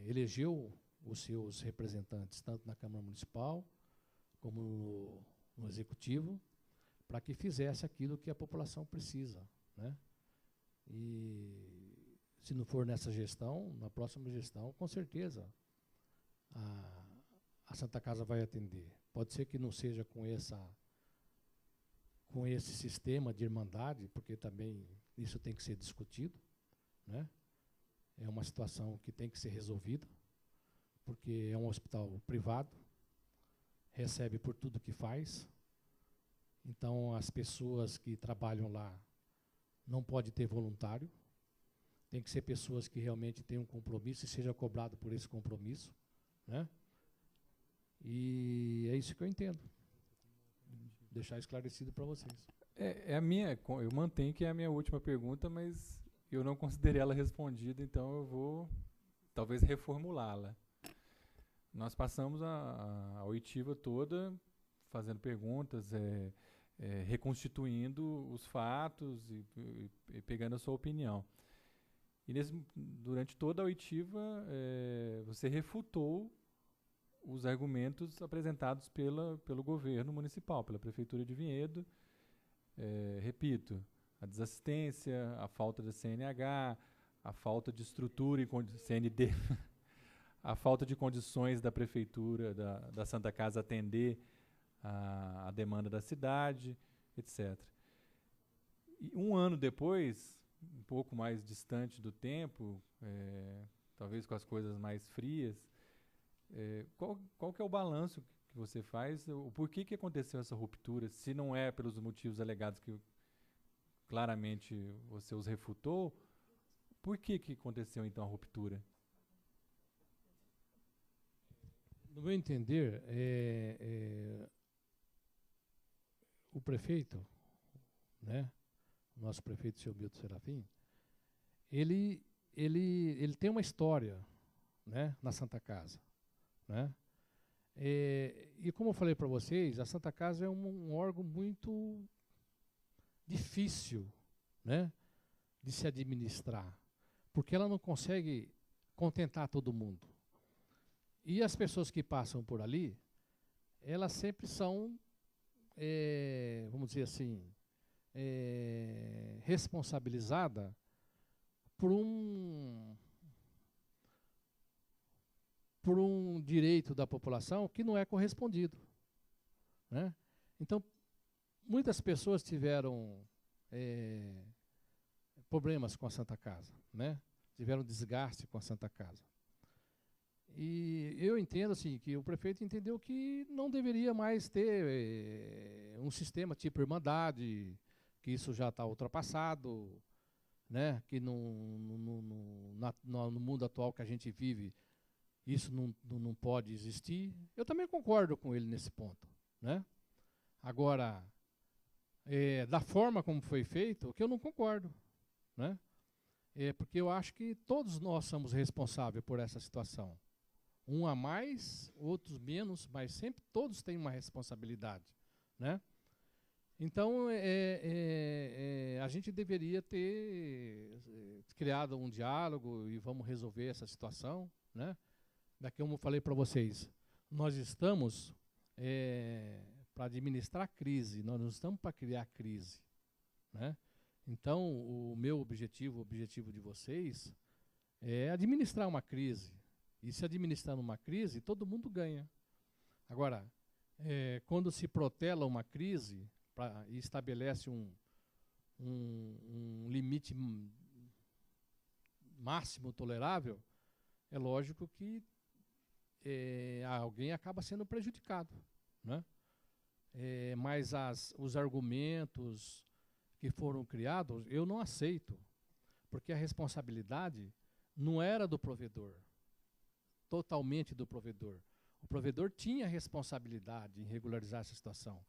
elegeu os seus representantes, tanto na Câmara Municipal como no Executivo, para que fizesse aquilo que a população precisa, né? E se não for nessa gestão, na próxima gestão, com certeza a Santa Casa vai atender. Pode ser que não seja com esse sistema de irmandade, porque também isso tem que ser discutido, né? É uma situação que tem que ser resolvida, porque é um hospital privado, recebe por tudo que faz. Então, as pessoas que trabalham lá não podem ter voluntário, tem que ser pessoas que realmente tenham um compromisso e seja cobrado por esse compromisso, né? E é isso que eu entendo. Deixar esclarecido para vocês. Eu mantenho que é a minha última pergunta, mas eu não considerei ela respondida, então eu vou talvez reformulá-la. Nós passamos a oitiva toda fazendo perguntas, reconstituindo os fatos e pegando a sua opinião. E durante toda a oitiva, você refutou os argumentos apresentados pelo governo municipal, pela Prefeitura de Vinhedo. Repito, a desassistência, a falta de CNH, a falta de estrutura e CND, a falta de condições da Prefeitura, da Santa Casa atender a demanda da cidade, etc. E um ano depois, um pouco mais distante do tempo, talvez com as coisas mais frias, qual que é o balanço que você faz? O porquê que aconteceu essa ruptura? Se não é pelos motivos alegados que claramente você os refutou, por que aconteceu então a ruptura? No meu entender, o prefeito, né, o nosso prefeito, seu Milton Serafim, ele tem uma história né, na Santa Casa, né? E como eu falei para vocês, a Santa Casa é um órgão muito difícil, né, de se administrar, porque ela não consegue contentar todo mundo. E as pessoas que passam por ali, elas sempre são, vamos dizer assim, responsabilizadas por um direito da população que não é correspondido, né? Então, muitas pessoas tiveram problemas com a Santa Casa, né? Tiveram desgaste com a Santa Casa. E eu entendo assim, que o prefeito entendeu que não deveria mais ter um sistema tipo Irmandade, que isso já está ultrapassado, né? Que no mundo atual que a gente vive, isso não pode existir. Eu também concordo com ele nesse ponto, né? Agora, da forma como foi feito, que eu não concordo, né? Porque eu acho que todos nós somos responsáveis por essa situação. Um a mais, outros menos, mas sempre todos têm uma responsabilidade, né? Então, a gente deveria ter criado um diálogo e vamos resolver essa situação, né? Daqui como eu falei para vocês, nós estamos para administrar a crise, nós não estamos para criar crise, né? Então, o meu objetivo, o objetivo de vocês, é administrar uma crise. E se administrar uma crise, todo mundo ganha. Agora, quando se protela uma crise e estabelece um limite máximo tolerável, é lógico que alguém acaba sendo prejudicado, né? Mas os argumentos que foram criados, eu não aceito, porque a responsabilidade não era do provedor, totalmente do provedor. O provedor tinha responsabilidade em regularizar essa situação,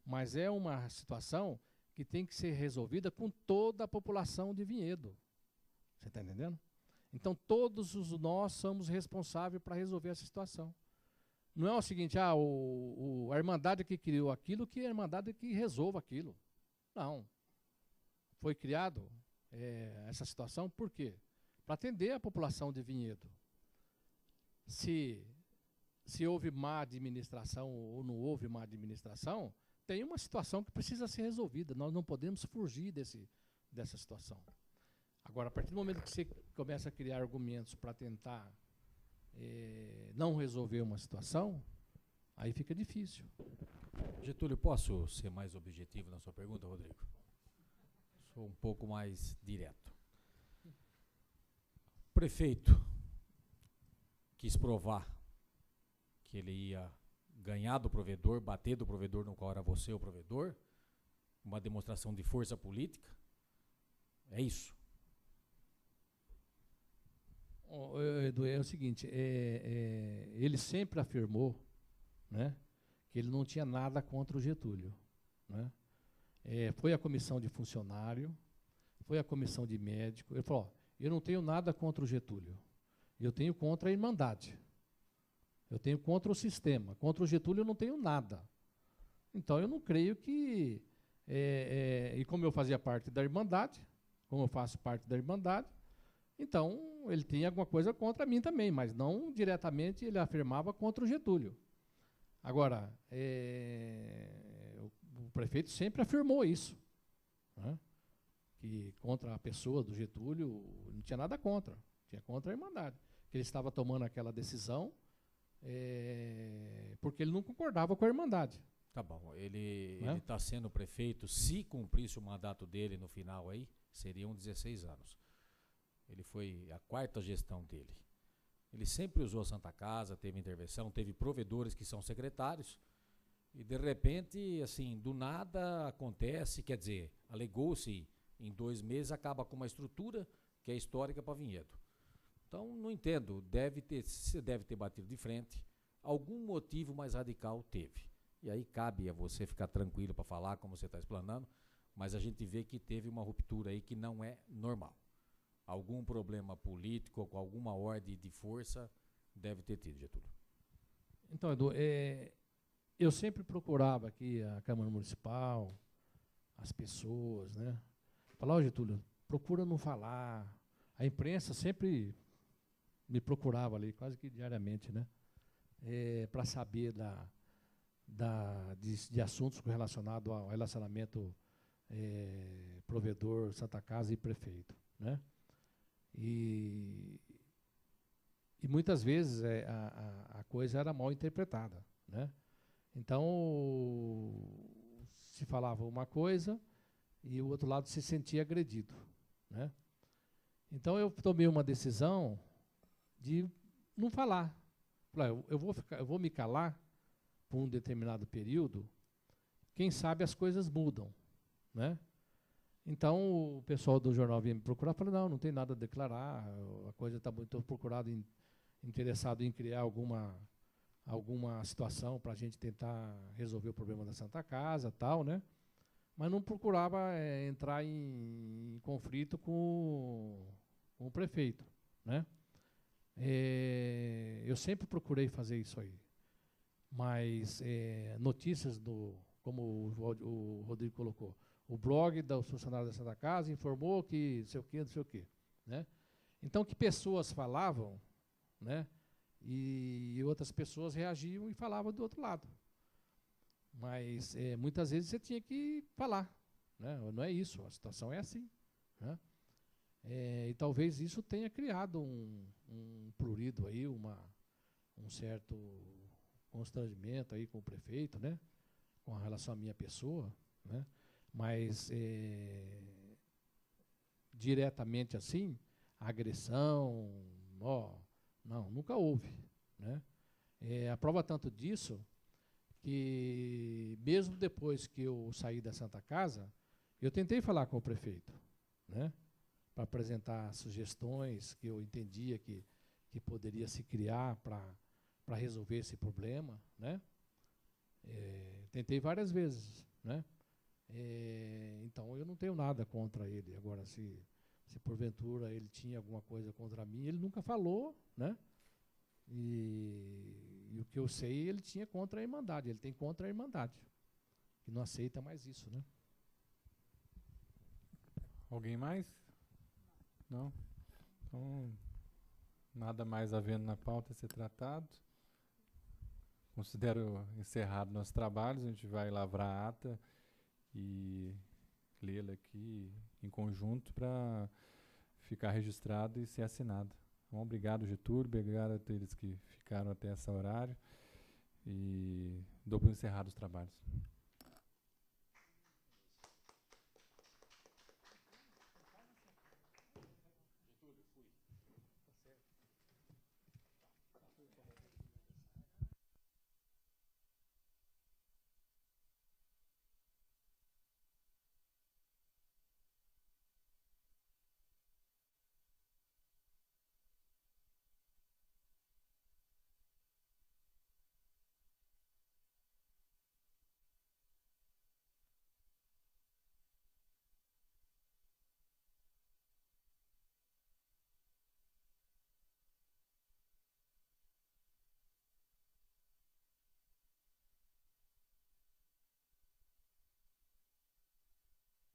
mas é uma situação que tem que ser resolvida com toda a população de Vinhedo. Você está entendendo? Então, todos nós somos responsáveis para resolver essa situação. Não é o seguinte, a Irmandade que criou aquilo, que a Irmandade que resolva aquilo. Não. Foi criado essa situação por quê? Para atender a população de Vinhedo. Se houve má administração ou não houve má administração, tem uma situação que precisa ser resolvida. Nós não podemos fugir dessa situação. Agora, a partir do momento que você começa a criar argumentos para tentar não resolver uma situação, aí fica difícil. Getúlio, posso ser mais objetivo na sua pergunta, Rodrigo? Sou um pouco mais direto. O prefeito quis provar que ele ia ganhar do provedor, bater do provedor no qual era você o provedor, uma demonstração de força política. É isso. Edu, é o seguinte, ele sempre afirmou, né, que ele não tinha nada contra o Getúlio, né? Foi a comissão de funcionário, foi a comissão de médico. Ele falou, eu não tenho nada contra o Getúlio, eu tenho contra a Irmandade, eu tenho contra o sistema, contra o Getúlio eu não tenho nada. Então eu não creio que, e como eu fazia parte da Irmandade, como eu faço parte da Irmandade, então ele tinha alguma coisa contra mim também, mas não diretamente ele afirmava contra o Getúlio. Agora, o prefeito sempre afirmou isso, né? Que contra a pessoa do Getúlio não tinha nada contra, tinha contra a Irmandade. Que ele estava tomando aquela decisão porque ele não concordava com a Irmandade. Tá bom, ele está sendo prefeito, se cumprisse o mandato dele no final aí, seriam 16 anos. Ele foi a 4ª gestão dele. Ele sempre usou a Santa Casa, teve intervenção, teve provedores que são secretários, e de repente, assim, do nada acontece, quer dizer, alegou-se em 2 meses, acaba com uma estrutura que é histórica para Vinhedo. Então, não entendo, você deve ter batido de frente, algum motivo mais radical teve. E aí cabe a você ficar tranquilo para falar, como você está explanando, mas a gente vê que teve uma ruptura aí que não é normal. Algum problema político, com alguma ordem de força, deve ter tido, Getúlio. Então, Edu, eu sempre procurava aqui a Câmara Municipal, as pessoas, né? Falar, ó, Getúlio, procura não falar. A imprensa sempre me procurava ali, quase que diariamente, né? Para saber de assuntos relacionados ao relacionamento provedor, Santa Casa e prefeito, né? E muitas vezes a coisa era mal interpretada, né? Então, se falava uma coisa e o outro lado se sentia agredido, né? Então, eu tomei uma decisão de não falar. Falei, eu vou me calar por um determinado período, quem sabe as coisas mudam, né? Então, o pessoal do jornal vinha me procurar, falei, não tem nada a declarar, a coisa está muito procurado, interessado em criar alguma situação para a gente tentar resolver o problema da Santa Casa, tal, né? Mas não procurava entrar em conflito com o prefeito, né? Eu sempre procurei fazer isso aí. Mas notícias como o Rodrigo colocou, o blog dos funcionários da Santa Casa informou que não sei o quê, né? Então, que pessoas falavam, né? E outras pessoas reagiam e falavam do outro lado. Mas muitas vezes você tinha que falar, né? Não é isso, a situação é assim, né? E talvez isso tenha criado um prurido aí, um certo constrangimento aí com o prefeito, né? Com relação à minha pessoa, né? Mas diretamente assim, a agressão, não, nunca houve, né? A prova tanto disso que mesmo depois que eu saí da Santa Casa, eu tentei falar com o prefeito, né? Para apresentar sugestões que eu entendia que poderia se criar para resolver esse problema, né? Tentei várias vezes, né? Então eu não tenho nada contra ele. Agora, se porventura ele tinha alguma coisa contra mim, ele nunca falou, né? E o que eu sei, ele tinha contra a Irmandade, ele tem contra a Irmandade, que não aceita mais isso, né? Alguém mais? Não? Então, nada mais havendo na pauta a ser tratado. Considero encerrado nossos trabalhos, a gente vai lavrar a ata e lê-la aqui em conjunto para ficar registrado e ser assinado. Então, obrigado, Getúlio, obrigado a todos que ficaram até esse horário e dou por encerrado os trabalhos.